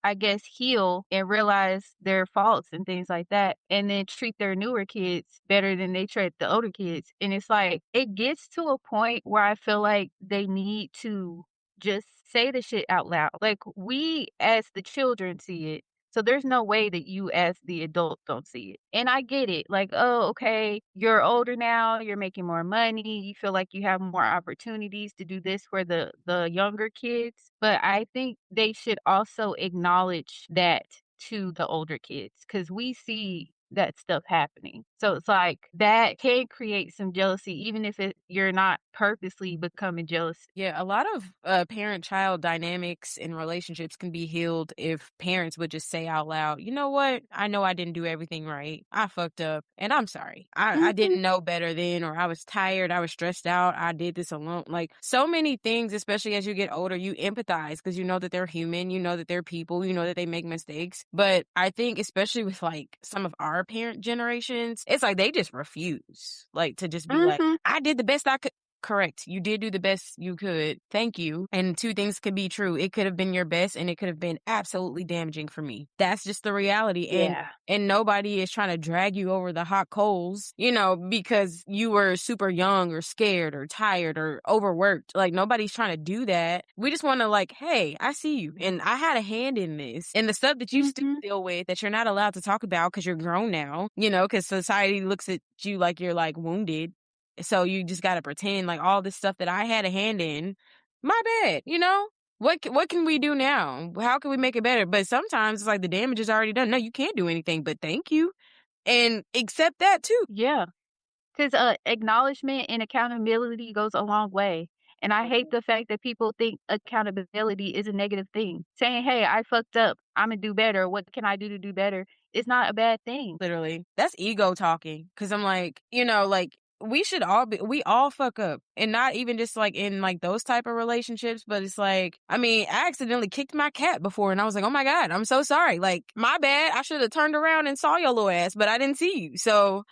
I guess, heal and realize their faults and things like that, and then treat their newer kids better than they treat the older kids. And it's like, it gets to a point where I feel like they need to just say the shit out loud. Like, we as the children see it. So there's no way that you as the adult don't see it. And I get it. Like, oh, okay, you're older now, you're making more money, you feel like you have more opportunities to do this for the younger kids. But I think they should also acknowledge that to the older kids because we see that stuff happening. So it's like that can create some jealousy, even if you're not purposely becoming jealous. Yeah, a lot of parent-child dynamics in relationships can be healed if parents would just say out loud, "You know what? I know I didn't do everything right. I fucked up, and I'm sorry. I Mhm, didn't know better then, or I was tired. I was stressed out. I did this alone." Like so many things, especially as you get older, you empathize because you know that they're human. You know that they're people. You know that they make mistakes. But I think, especially with like some of our parent generations, it's like they just refuse, like to just be like, mhm. "I did the best I could." Correct. You did do the best you could. Thank you. And two things could be true. It could have been your best and it could have been absolutely damaging for me. That's just the reality. Yeah. And nobody is trying to drag you over the hot coals, you know, because you were super young or scared or tired or overworked. Like nobody's trying to do that. We just want to like, hey, I see you and I had a hand in this. And the stuff that you still Mhm. deal with that you're not allowed to talk about because you're grown now, you know, because society looks at you like you're like wounded, so you just gotta pretend like all this stuff that I had a hand in, my bad, you know? What can we do now? How can we make it better? But sometimes it's like the damage is already done. No, you can't do anything, but thank you. And accept that too. Yeah. 'Cause, acknowledgement and accountability goes a long way, and I hate the fact that people think accountability is a negative thing. Saying, "Hey, I fucked up. Imma do better. What can I do to do better?" is not a bad thing. Literally. That's ego talking. Cause I'm like, you know, like we all fuck up. And not even just like in like those type of relationships, but it's like, I mean, I accidentally kicked my cat before and I was like, oh my God, I'm so sorry. Like, my bad. I should have turned around and saw your little ass, but I didn't see you. So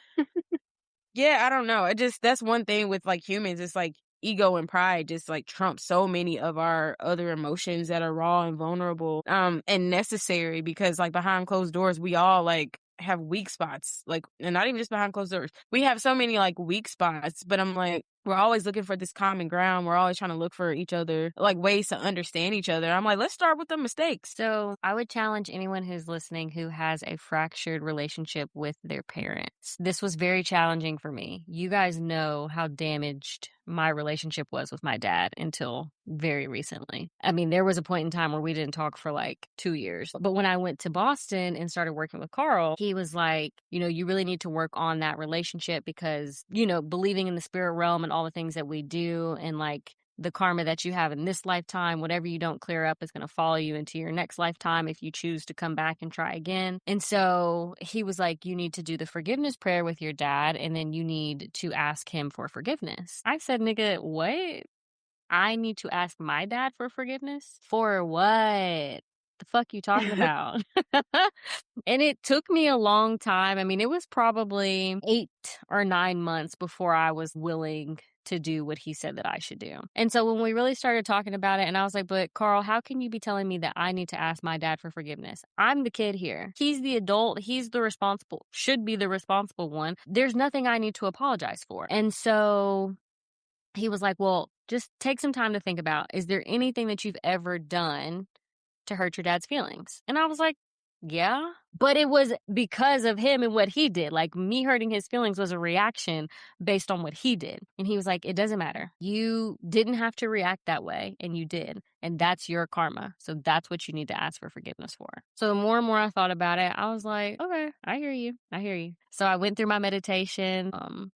yeah, I don't know. It just that's one thing with like humans. It's like ego and pride just like trump so many of our other emotions that are raw and vulnerable and necessary because like behind closed doors we all like have weak spots, like, and not even just behind closed doors. We have so many like weak spots, but I'm like we're always looking for this common ground. We're always trying to look for each other, like ways to understand each other. I'm like, let's start with the mistakes. So I would challenge anyone who's listening who has a fractured relationship with their parents. This was very challenging for me. You guys know how damaged my relationship was with my dad until very recently. I mean, there was a point in time where we didn't talk for like 2 years. But when I went to Boston and started working with Carl, he was like, you know, you really need to work on that relationship because, you know, believing in the spirit realm and all the things that we do and like the karma that you have in this lifetime, whatever you don't clear up is going to follow you into your next lifetime if you choose to come back and try again. And so he was like, you need to do the forgiveness prayer with your dad, and then you need to ask him for forgiveness. I said, nigga, what? I need to ask my dad for forgiveness? For what? The fuck you talking about? And it took me a long time. I mean, it was probably 8 or 9 months before I was willing to do what he said that I should do. And so when we really started talking about it, and I was like, but Carl, how can you be telling me that I need to ask my dad for forgiveness? I'm the kid here. He's the adult. He's the responsible, should be the responsible one. There's nothing I need to apologize for. And so he was like, well, just take some time to think about, is there anything that you've ever done to hurt your dad's feelings? And I was like, yeah, but it was because of him and what he did. Like me hurting his feelings was a reaction based on what he did. And he was like, it doesn't matter. You didn't have to react that way and you did. And that's your karma. So that's what you need to ask for forgiveness for. So the more and more I thought about it, I was like, okay, I hear you. I hear you. So I went through my meditation,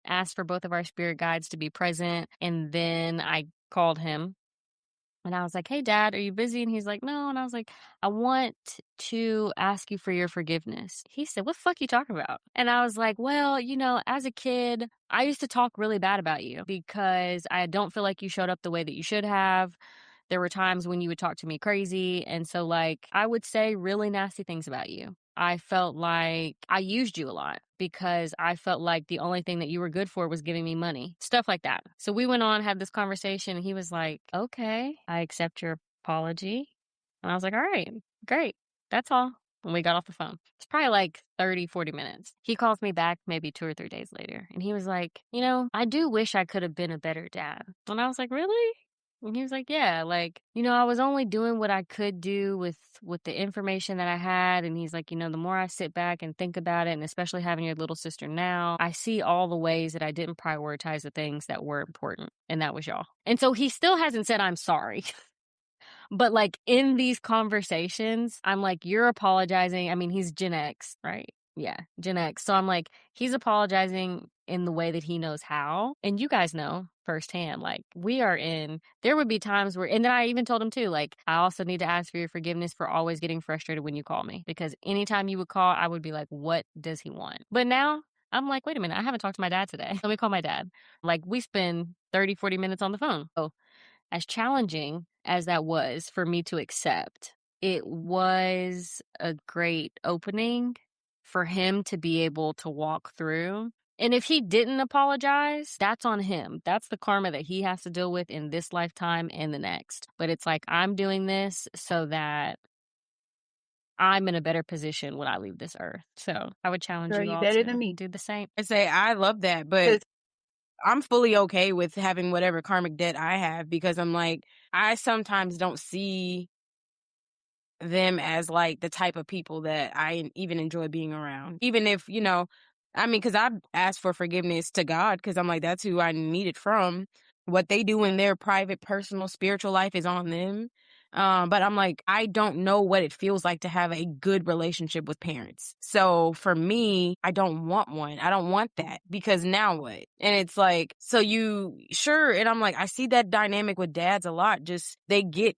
asked for both of our spirit guides to be present. And then I called him. And I was like, hey, Dad, are you busy? And he's like, no. And I was like, I want to ask you for your forgiveness. He said, what the fuck you talking about? And I was like, well, you know, as a kid, I used to talk really bad about you because I don't feel like you showed up the way that you should have. There were times when you would talk to me crazy. And so, like, I would say really nasty things about you. I felt like I used you a lot because I felt like the only thing that you were good for was giving me money, stuff like that. So we went on, had this conversation, and he was like, okay, I accept your apology. And I was like, all right, great. That's all. And we got off the phone. It's probably like 30, 40 minutes. He calls me back maybe 2 or 3 days later. And he was like, you know, I do wish I could have been a better dad. And I was like, really? And he was like, yeah, like, you know, I was only doing what I could do with the information that I had. And he's like, you know, the more I sit back and think about it, and especially having your little sister now, I see all the ways that I didn't prioritize the things that were important. And that was y'all. And so he still hasn't said I'm sorry. But, like, in these conversations, I'm like, "You're apologizing." I mean, he's Gen X, right? Yeah, Gen X. So I'm like, he's apologizing in the way that he knows how. And you guys know firsthand, like, there would be times where, and then I even told him too, like, I also need to ask for your forgiveness for always getting frustrated when you call me. Because anytime you would call, I would be like, what does he want? But now I'm like, wait a minute, I haven't talked to my dad today. Let me call my dad. Like, we spend 30, 40 minutes on the phone. So as challenging as that was for me to accept, it was a great opening for him to be able to walk through. And if he didn't apologize, that's on him. That's the karma that he has to deal with in this lifetime and the next. But it's like, I'm doing this so that I'm in a better position when I leave this earth. So I would challenge Girl, you you all better than to me. do the same. I say I love that, but 'Cause I'm fully okay with having whatever karmic debt I have because I'm like, I sometimes don't see them as like the type of people that I even enjoy being around. Even if, I mean, because I've asked for forgiveness to God because I'm like, that's who I need it from. What they do in their private, personal, spiritual life is on them. But I'm like, I don't know what it feels like to have a good relationship with parents. So for me, I don't want one. I don't want that because now what? And it's like, so you sure. And I'm like, I see that dynamic with dads a lot. Just they get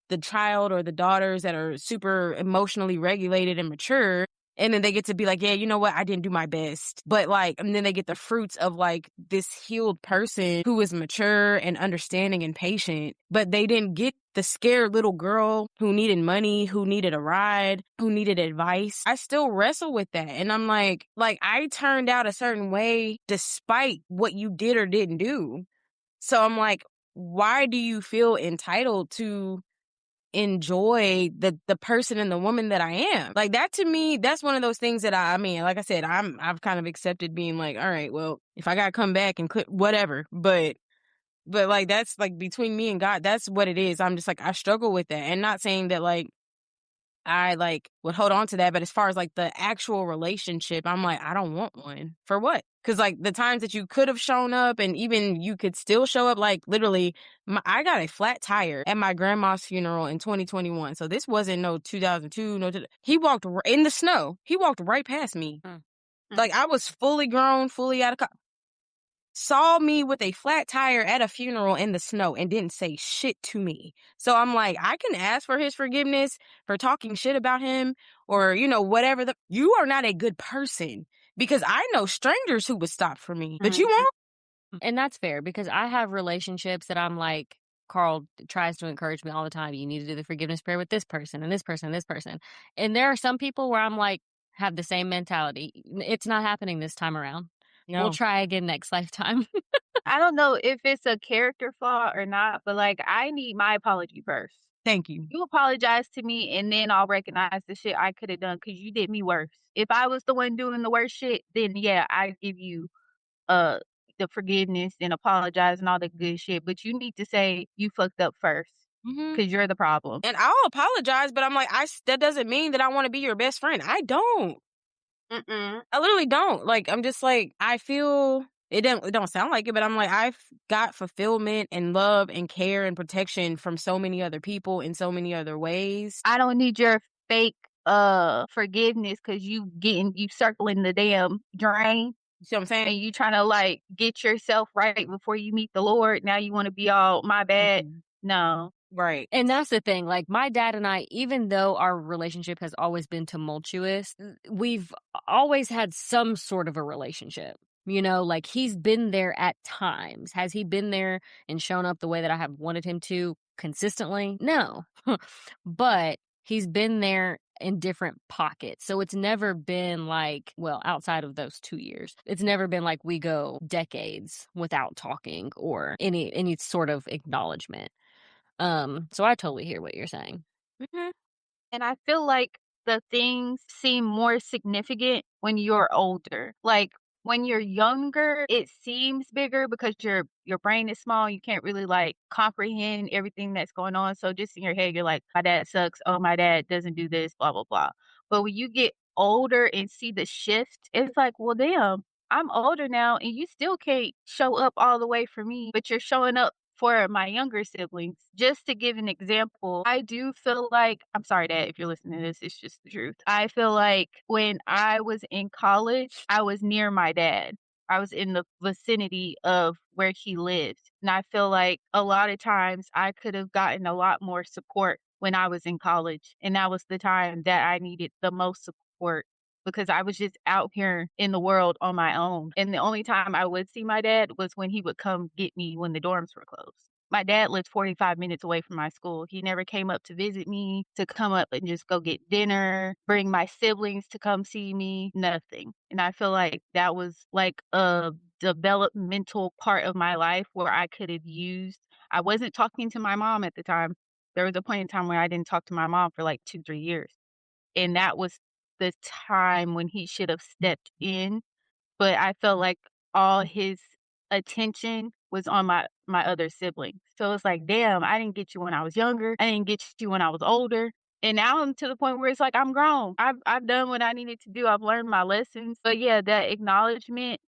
the child or the daughters that are super emotionally regulated and mature. And then they get to be like, yeah, you know what? I didn't do my best. But like, and then they get the fruits of like this healed person who is mature and understanding and patient, but they didn't get the scared little girl who needed money, who needed a ride, who needed advice. I still wrestle with that. And I'm like, I turned out a certain way despite what you did or didn't do. So I'm like, why do you feel entitled to enjoy the person and the woman that I am? Like that to me, that's one of those things that I mean, like I said, I've kind of accepted being like, all right, well, if I gotta come back and whatever, but like that's like between me and God, that's what it is. I'm just like I struggle with that, and not saying that like I like would hold on to that, but as far as like the actual relationship, I'm like, I don't want one. For what? Because like the times that you could have shown up and even you could still show up, like literally, I got a flat tire at my grandma's funeral in 2021. So this wasn't no 2002, no. He walked in the snow. He walked right past me. Mm. mm, Like I was fully grown, fully out of saw me with a flat tire at a funeral in the snow and didn't say shit to me. So I'm like, I can ask for his forgiveness for talking shit about him or, whatever. You are not a good person because I know strangers who would stop for me, but you mhm. won't. And that's fair because I have relationships that I'm like, Carl tries to encourage me all the time. You need to do the forgiveness prayer with this person and this person and this person. And there are some people where I'm like, have the same mentality. It's not happening this time around. We'll No, try again next lifetime. I don't know if it's a character flaw or not, but, like, I need my apology first. thank you. You apologize to me, and then I'll recognize the shit I coulda done because you did me worse. If I was the one doing the worst shit, then, yeah, I give you, uh, the forgiveness and apologize and all the good shit, but you need to say, "You fucked up first, Hmm. because 'cause you're the problem." And I'll apologize, but I'm like, that doesn't mean that I want to be your best friend. I don't. Mm-mm. I literally don't. Like, I'm just like, I feel it don't sound like it, but I'm like, I've got fulfillment and love and care and protection from so many other people in so many other ways. I don't need your fake, forgiveness because you circling the damn drain. You see what I'm saying? And you trying to like get yourself right before you meet the Lord. Now you want to be all my bad. Mhm. No. Right. And that's the thing, like, my dad and I, even though our relationship has always been tumultuous, we've always had some sort of a relationship. Like, he's been there at times. Has he been there and shown up the way that I have wanted him to consistently? No. But he's been there in different pockets. So it's never been like, well, outside of those 2 years, it's never been like we go decades without talking or any sort of acknowledgement. So I totally hear what you're saying. Mhm. And I feel like the things seem more significant when you're older. Like when you're younger, it seems bigger because your brain is small. You can't really like comprehend everything that's going on. So just in your head, you're like, my dad sucks. Oh, my dad doesn't do this, blah, blah, blah. But when you get older and see the shift, it's like, well, damn, I'm older now and you still can't show up all the way for me, but you're showing up for my younger siblings, just to give an example, I do feel like I'm sorry, Dad, if you're listening to this, it's just the truth. I feel like when I was in college, I was near my dad. I was in the vicinity of where he lived, and I feel like a lot of times I could have gotten a lot more support when I was in college, and that was the time that I needed the most support because I was just out here in the world on my own, and the only time I would see my dad was when he would come get me when the dorms were closed. My dad lived 45 minutes away from my school. He never came up to visit me, to come up and just go get dinner, bring my siblings to come see me, nothing. And I feel like that was like a developmental part of my life where I could have used I wasn't talking to my mom at the time. There was a point in time where I didn't talk to my mom for like 2, 3 years. And that was the time when he should have stepped in, but I felt like all his attention was on my other siblings. So it's like, "Damn, I didn't get you when I was younger. I didn't get you when I was older." And now I'm to the point where it's like, I'm grown. I've done what I needed to do. I've learned my lessons. But yeah, that acknowledgement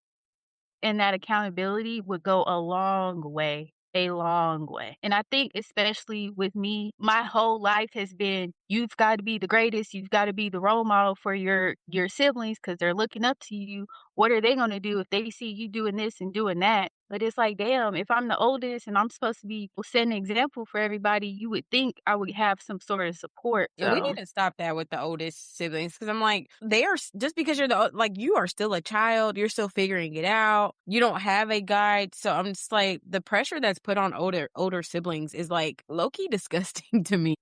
and that accountability would go a long way. And I think especially with me, my whole life has been, you've got to be the greatest, you've got to be the role model for your siblings because they're looking up to you. What are they going to do if they see you doing this and doing that? But it's like, damn, if I'm the oldest and I'm supposed to be setting an example for everybody, you would think I would have some sort of support. Yeah, we So need to stop that with the oldest siblings because I'm like, they are just because you're like you are still a child, you're still figuring it out. You don't have a guide, so I'm just like the pressure that's put on older siblings is like low key disgusting to me.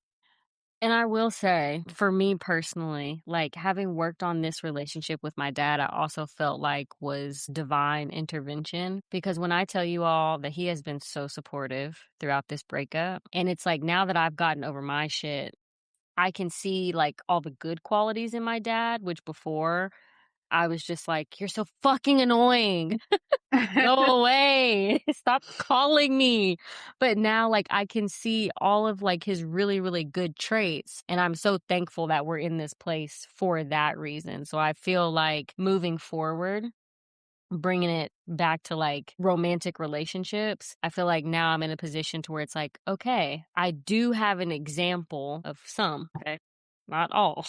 And I will say, for me personally, like having worked on this relationship with my dad, I also felt like was divine intervention because when I tell you all that he has been so supportive throughout this breakup, and it's like now that I've gotten over my shit, I can see like all the good qualities in my dad, which before I was just like, you're so fucking annoying. Go away. Stop calling me. But now, like, I can see all of like his really, really good traits. And I'm so thankful that we're in this place for that reason. So I feel like moving forward, bringing it back to like romantic relationships, I feel like now I'm in a position to where it's like, okay, I do have an example of some, okay, not all,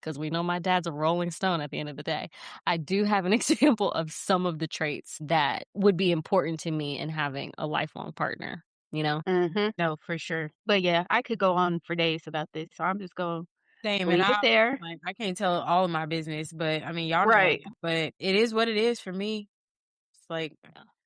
because we know my dad's a rolling stone at the end of the day. I do have an example of some of the traits that would be important to me in having a lifelong partner, you know? No, for sure. But yeah, I could go on for days about this. So I'm just going Same, to and leave it there. I can't tell all of my business, but I mean, y'all know a Right. lot, but it is what it is for me. It's like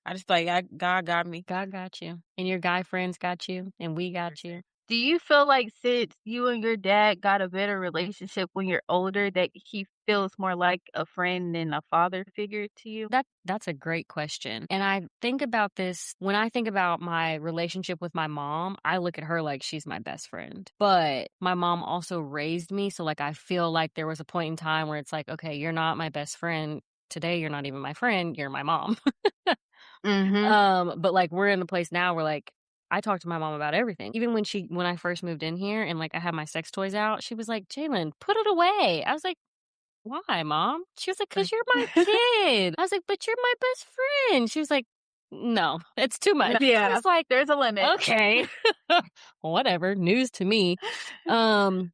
I just like God got me. God got you. And your guy friends got you. And we got you. Do you feel like since you and your dad got a better relationship when you're older, that he feels more like a friend than a father figure to you? That's a great question. And I think about this when I think about my relationship with my mom, I look at her like she's my best friend. But my mom also raised me, so like I feel like there was a point in time where it's like, okay, you're not my best friend. Today you're not even my friend, you're my mom. Mhm. But like we're in a place now where like I talk to my mom about everything. Even when I first moved in here and like I had my sex toys out, she was like, "Jalen, put it away." I was like, "Why, mom?" She was like, "'Cause you're my kid." I was like, "But you're my best friend." She was like, "No, it's too much." I Yeah, was like, there's a limit. "Okay." Whatever, news to me. Um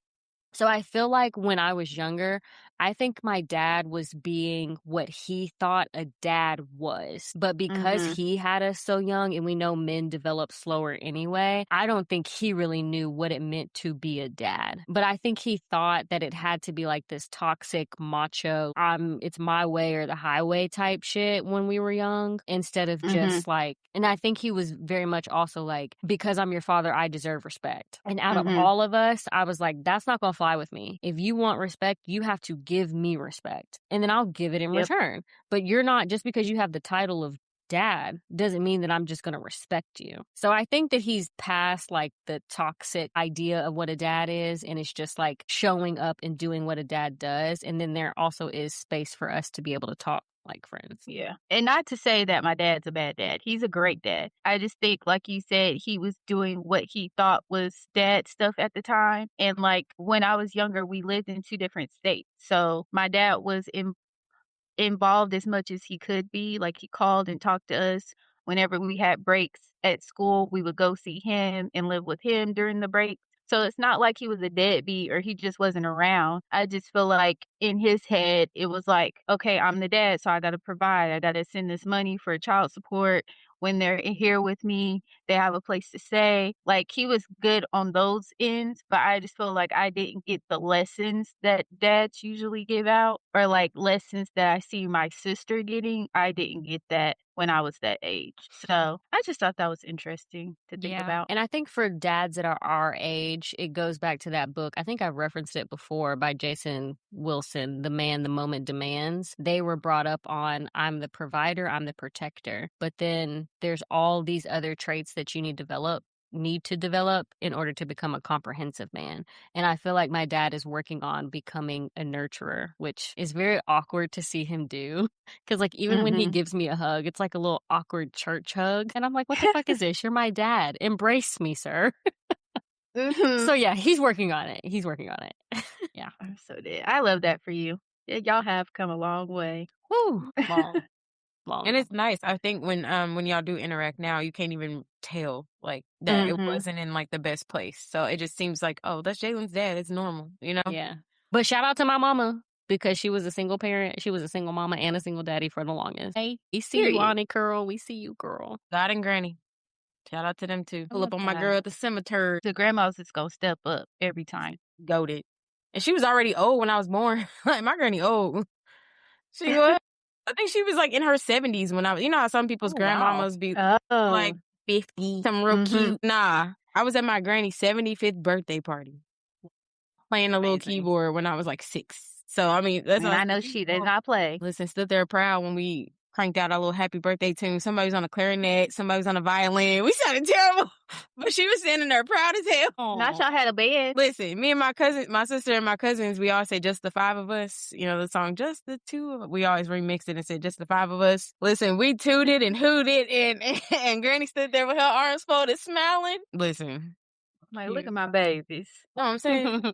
so I feel like when I was younger, I think my dad was being what he thought a dad was. But because Mhm. he had us so young and we know men develop slower anyway, I don't think he really knew what it meant to be a dad. But I think he thought that it had to be like this toxic macho, it's my way or the highway type shit when we were young instead of Mhm. just like, and I think he was very much also like, because I'm your father, I deserve respect. And out of Mhm. all of us, I was like, that's not gonna fly with me. If you want respect, you have to give me respect. And then I'll give it in Yep. return. But you're not, just because you have the title of dad doesn't mean that I'm just going to respect you. So I think that he's past like the toxic idea of what a dad is. And it's just like showing up and doing what a dad does. And then there also is space for us to be able to talk like friends. Yeah. And not to say that my dad's a bad dad. He's a great dad. I just think, like you said, he was doing what he thought was dad stuff at the time. And like when I was younger, we lived in 2 different states. So my dad was involved as much as he could be. Like he called and talked to us. whenever we had breaks at school, we would go see him and live with him during the break. So it's not like he was a deadbeat or he just wasn't around. I just feel like in his head, it was like, okay, I'm the dad, so I got to provide. I got to send this money for child support. When they're here with me, they have a place to stay. Like he was good on those ends, but I just feel like I didn't get the lessons that dads usually give out or like lessons that I see my sister getting. I didn't get that when I was that age. So I just thought that was interesting to think Yeah. about. And I think for dads that are our age, it goes back to that book. I think I've referenced it before by Jason Wilson, The Man the Moment Demands. They were brought up on I'm the provider, I'm the protector. But then there's all these other traits that you need to develop in order to become a comprehensive man. And I feel like my dad is working on becoming a nurturer, which is very awkward to see him do. Cause like even when he Mhm. gives me a hug, it's like a little awkward church hug. And I'm like, what the fuck is this? You're my dad. Embrace me, sir. Mhm. So yeah, he's working on it. He's working on it. Yeah. I'm so dead. I love that for you. Yeah, y'all have come a long way. Woo. Long, long, And long. it's nice. I think when y'all do interact now, you can't even tell like that it Mhm. wasn't in like the best place. So it just seems like, oh, that's Jalen's dad. It's normal, you know? Yeah. But shout out to my mama because she was a single parent. She was a single mama and a single daddy for the longest. Hey, we see you, Period. Auntie Curl. We see you, girl. God and Granny. Shout out to them too. I Pull up love on my girl that. at the cemetery. The grandmas is gonna step up every time. Goated. And she was already old when I was born. Like my granny old. She was. I think she was like in her 70s when I was, you know how some people's Oh, wow. grandmamas be like Oh. 50, something real Mhm. cute. Nah, I was at my granny's 75th birthday party playing a little Amazing. keyboard when I was like 6. So, I mean, that's And all I I said. know she did not play. Listen, stood there proud when we cranked out our little happy birthday tune. Somebody was on a clarinet, somebody was on a violin. We sounded terrible, but she was standing there proud as hell. Not Oh. y'all had a band. Listen, me and my cousin, my sister and my cousins, we all say just the 5 of us. You know, the song Just the 2 of us. We always remixed it and said just the 5 of us. Listen, we tooted and hooted and Granny stood there with her arms folded smiling. Listen. Like, look at Cute. my babies. Know what I'm saying?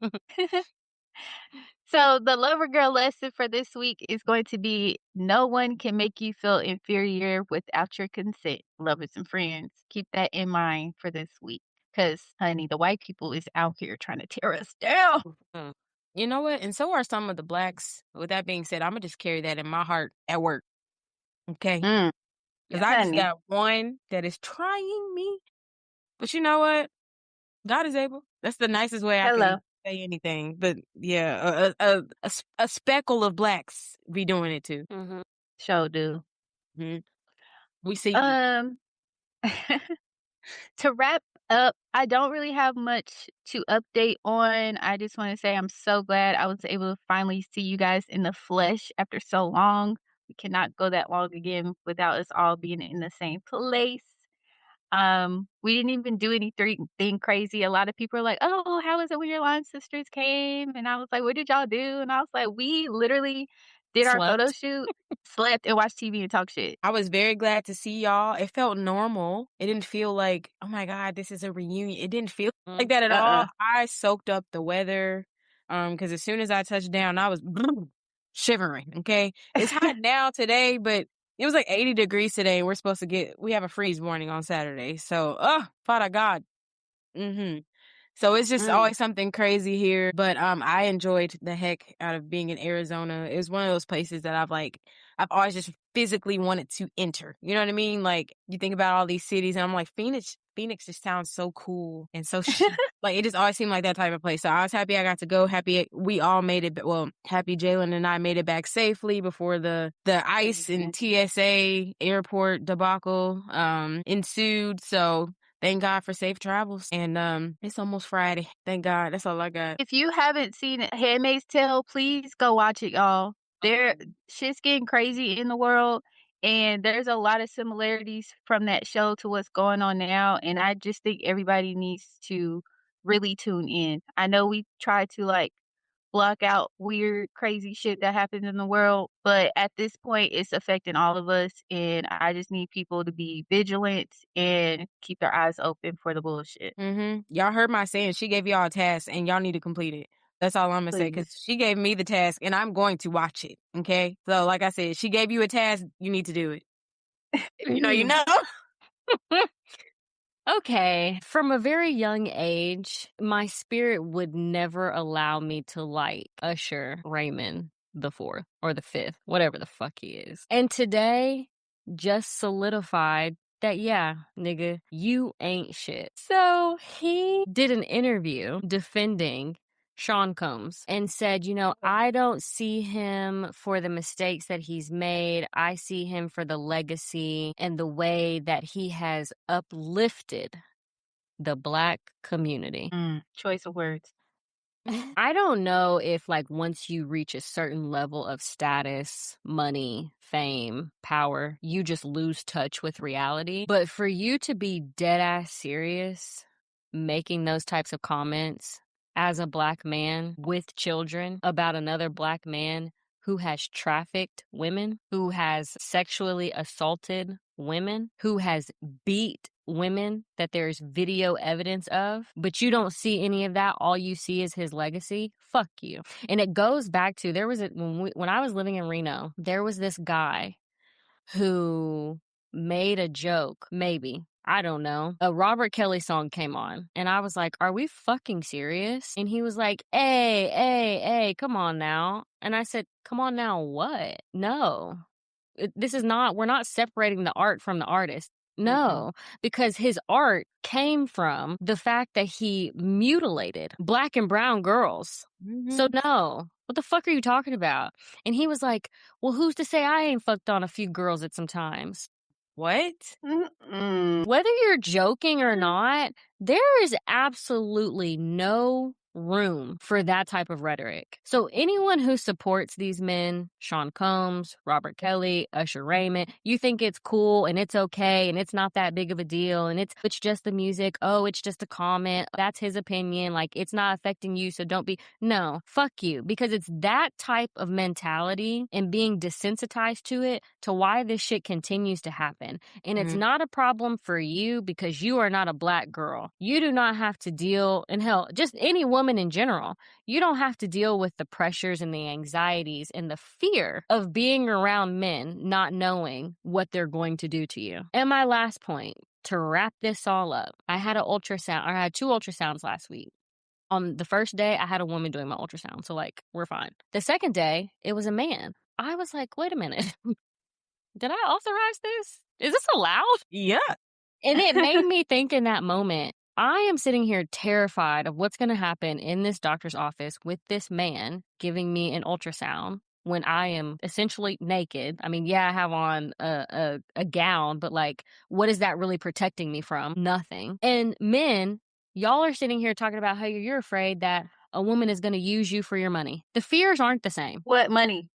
So the lover girl lesson for this week is going to be no one can make you feel inferior without your consent, lovers and friends. Keep that in mind for this week. Cause honey, the white people is out here trying to tear us down. Mm. You know what? And so are some of the blacks. With that being said, I'm going to just carry that in my heart at work. Okay? Mm, Because yeah, I just honey. got one that is trying me. But you know what? God is able. That's the nicest way I Hello. can say anything. But yeah, a speckle of blacks be doing it too. Mhm. Show do. Mhm. We see you. Um to wrap up, I don't really have much to update on. I just want to say I'm so glad I was able to finally see you guys in the flesh after so long. We cannot go that long again without us all being in the same place. We didn't even do anything crazy. A lot of people are like, "Oh, how was it when your line sisters came?" And I was like, "What did y'all do?" And I was like, "We literally did our photo Slept. shoot, slept, and watched TV and talk shit." I was very glad to see y'all. It felt normal. It didn't feel like, oh my God, this is a reunion. It didn't feel like Mm. that at all. Uh-uh. I soaked up the weather. Because as soon as I touched down, I was shivering. Okay. It's hot now today, but it was like 80 degrees today. We have a freeze warning on Saturday. So, Father God. Mm-hmm. So it's just Mm. always something crazy here. But I enjoyed the heck out of being in Arizona. It was one of those places that I've always just physically wanted to enter. You know what I mean? Like you think about all these cities and I'm like, Phoenix just sounds so cool and so like it just always seemed like that type of place. So I was happy I got to go. Happy we all made it. Well, happy Jalen and I made it back safely before the ICE and Mhm. TSA airport debacle ensued. So thank God for safe travels. And it's almost Friday. Thank God. That's all I got. If you haven't seen Handmaid's Tale, please go watch it, y'all. There shit's getting crazy in the world, and there's a lot of similarities from that show to what's going on now, and I just think everybody needs to really tune in. I know we try to, like, block out weird, crazy shit that happens in the world, but at this point, it's affecting all of us, and I just need people to be vigilant and keep their eyes open for the bullshit. Y'all heard my saying. She gave y'all a task and y'all need to complete it. That's all I'm gonna say. Cause Please. she gave me the task and I'm going to watch it. Okay. So like I said, she gave you a task. You need to do it. If you know, you know. Okay, from a very young age, my spirit would never allow me to like Usher Raymond the fourth or the fifth, whatever the fuck he is. And today just solidified that, yeah, nigga, you ain't shit. So he did an interview defending Sean Combs and said, I don't see him for the mistakes that he's made. I see him for the legacy and the way that he has uplifted the Black community. Choice of words. I don't know if, like, once you reach a certain level of status, money, fame, power, you just lose touch with reality. But for you to be dead ass serious making those types of comments as a Black man with children about another Black man who has trafficked women, who has sexually assaulted women, who has beat women that there's video evidence of, but you don't see any of that. All you see is his legacy. Fuck you. And it goes back to when I was living in Reno, there was this guy who made a joke, maybe. I don't know. A Robert Kelly song came on, and I was like, are we fucking serious? And he was like, hey, come on now. And I said, come on now, what? No. We're not separating the art from the artist. No, because his art came from the fact that he mutilated Black and brown girls. So no, what the fuck are you talking about? And he was like, well, who's to say I ain't fucked on a few girls at some times? What? Whether you're joking or not, there is absolutely no room for that type of rhetoric. So anyone who supports these men, Sean Combs, Robert Kelly, Usher Raymond, you think it's cool and it's okay and it's not that big of a deal and it's just the music. Oh, it's just a comment. That's his opinion. Like, it's not affecting you, so don't be. No, fuck you. Because it's that type of mentality and being desensitized to it to why this shit continues to happen. And it's not a problem for you because you are not a Black girl. You do not have to deal, and hell, just any woman in general, you don't have to deal with the pressures and the anxieties and the fear of being around men not knowing what they're going to do to you. And my last point, to wrap this all up, I had I had 2 ultrasounds last week. On the first day, I had a woman doing my ultrasound, so like, we're fine. The second day, it was a man. I was like, wait a minute. Did I authorize this? Is this allowed? Yeah. And it made me think in that moment, I am sitting here terrified of what's going to happen in this doctor's office with this man giving me an ultrasound when I am essentially naked. I mean, yeah, I have on a gown, but like, what is that really protecting me from? Nothing. And men, y'all are sitting here talking about how you're afraid that a woman is going to use you for your money. The fears aren't the same. What money?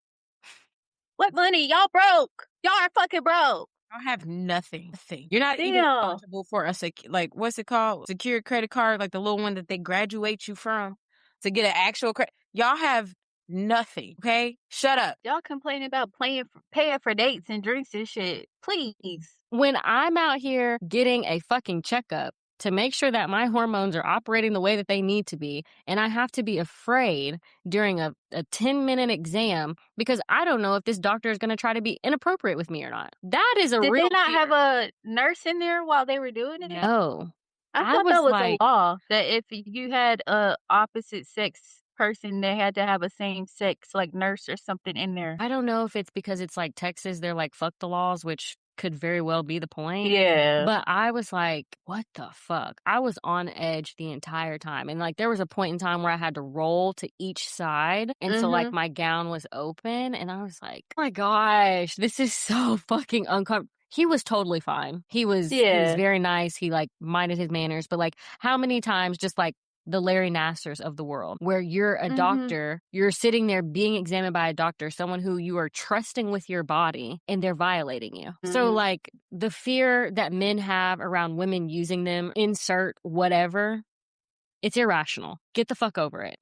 What money? Y'all broke. Y'all are fucking broke. I have nothing. You're not even eligible for like, what's it called? Secured credit card, like the little one that they graduate you from to get an actual credit. Y'all have nothing. Okay, shut up. Y'all complaining about paying for dates and drinks and shit. Please. When I'm out here getting a fucking checkup to make sure that my hormones are operating the way that they need to be, and I have to be afraid during a 10-minute exam because I don't know if this doctor is going to try to be inappropriate with me or not. That is a Did real they not fear. have a nurse in there while they were doing it? No. I thought that was a law that if you had a opposite sex person, they had to have a same sex like nurse or something in there. I don't know if it's because it's like Texas, they're like, fuck the laws, which could very well be the point. Yeah. But I was like, what the fuck? I was on edge the entire time. And like, there was a point in time where I had to roll to each side. And so like my gown was open and I was like, oh my gosh, this is so fucking uncomfortable. He was totally fine. He was very nice. He like minded his manners. But like, how many times just like the Larry Nassers of the world, where you're a doctor, you're sitting there being examined by a doctor, someone who you are trusting with your body, and they're violating you. So, like, the fear that men have around women using them, insert whatever, it's irrational. Get the fuck over it.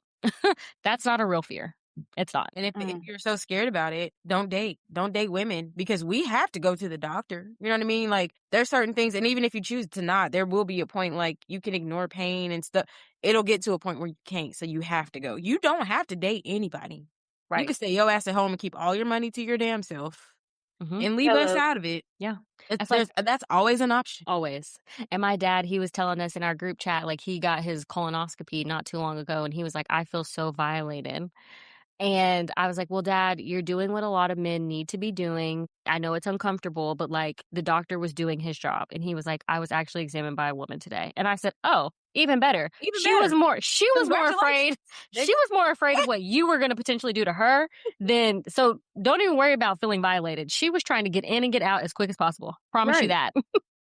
That's not a real fear. It's not. And if you're so scared about it, don't date. Don't date women because we have to go to the doctor. You know what I mean? Like, there's certain things, and even if you choose to not, there will be a point like you can ignore pain and stuff. It'll get to a point where you can't, so you have to go. You don't have to date anybody. Right. You can stay your ass at home and keep all your money to your damn self. and leave us Hello. out of it. Yeah. It's, It's like that's always an option. always. And my dad, he was telling us in our group chat, like he got his colonoscopy not too long ago, and he was like, I feel so violated. And I was like, well, Dad, you're doing what a lot of men need to be doing. I know it's uncomfortable, but like the doctor was doing his job. And he was like, I was actually examined by a woman today. And I said, oh, even better. Even She was better. more afraid. She was more afraid of what you were going to potentially do to her than, so don't even worry about feeling violated. She was trying to get in and get out as quick as possible. Promise you that.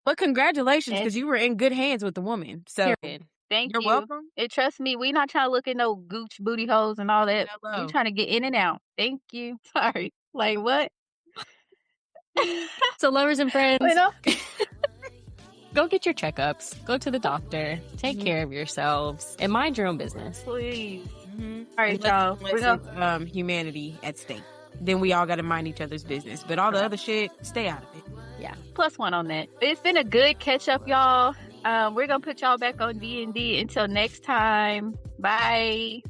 But congratulations, And because you were in good hands with the woman. So Period. thank you're you. welcome. And trust me, we not trying to look at no gooch booty holes and all that. We Hello. trying to get in and out. Thank you. Sorry. Like what? So lovers and friends, You know? go get your checkups. Go to the doctor. Take Mhm. care of yourselves and mind your own business. Please. Mhm. All right, y'all. We're Unless gonna it's humanity at stake. Then we all got to mind each other's business. But all the other shit, stay out of it. Yeah. +1 on that. It's been a good catch up, y'all. We're gonna put y'all back on D&D. Until next time. Bye.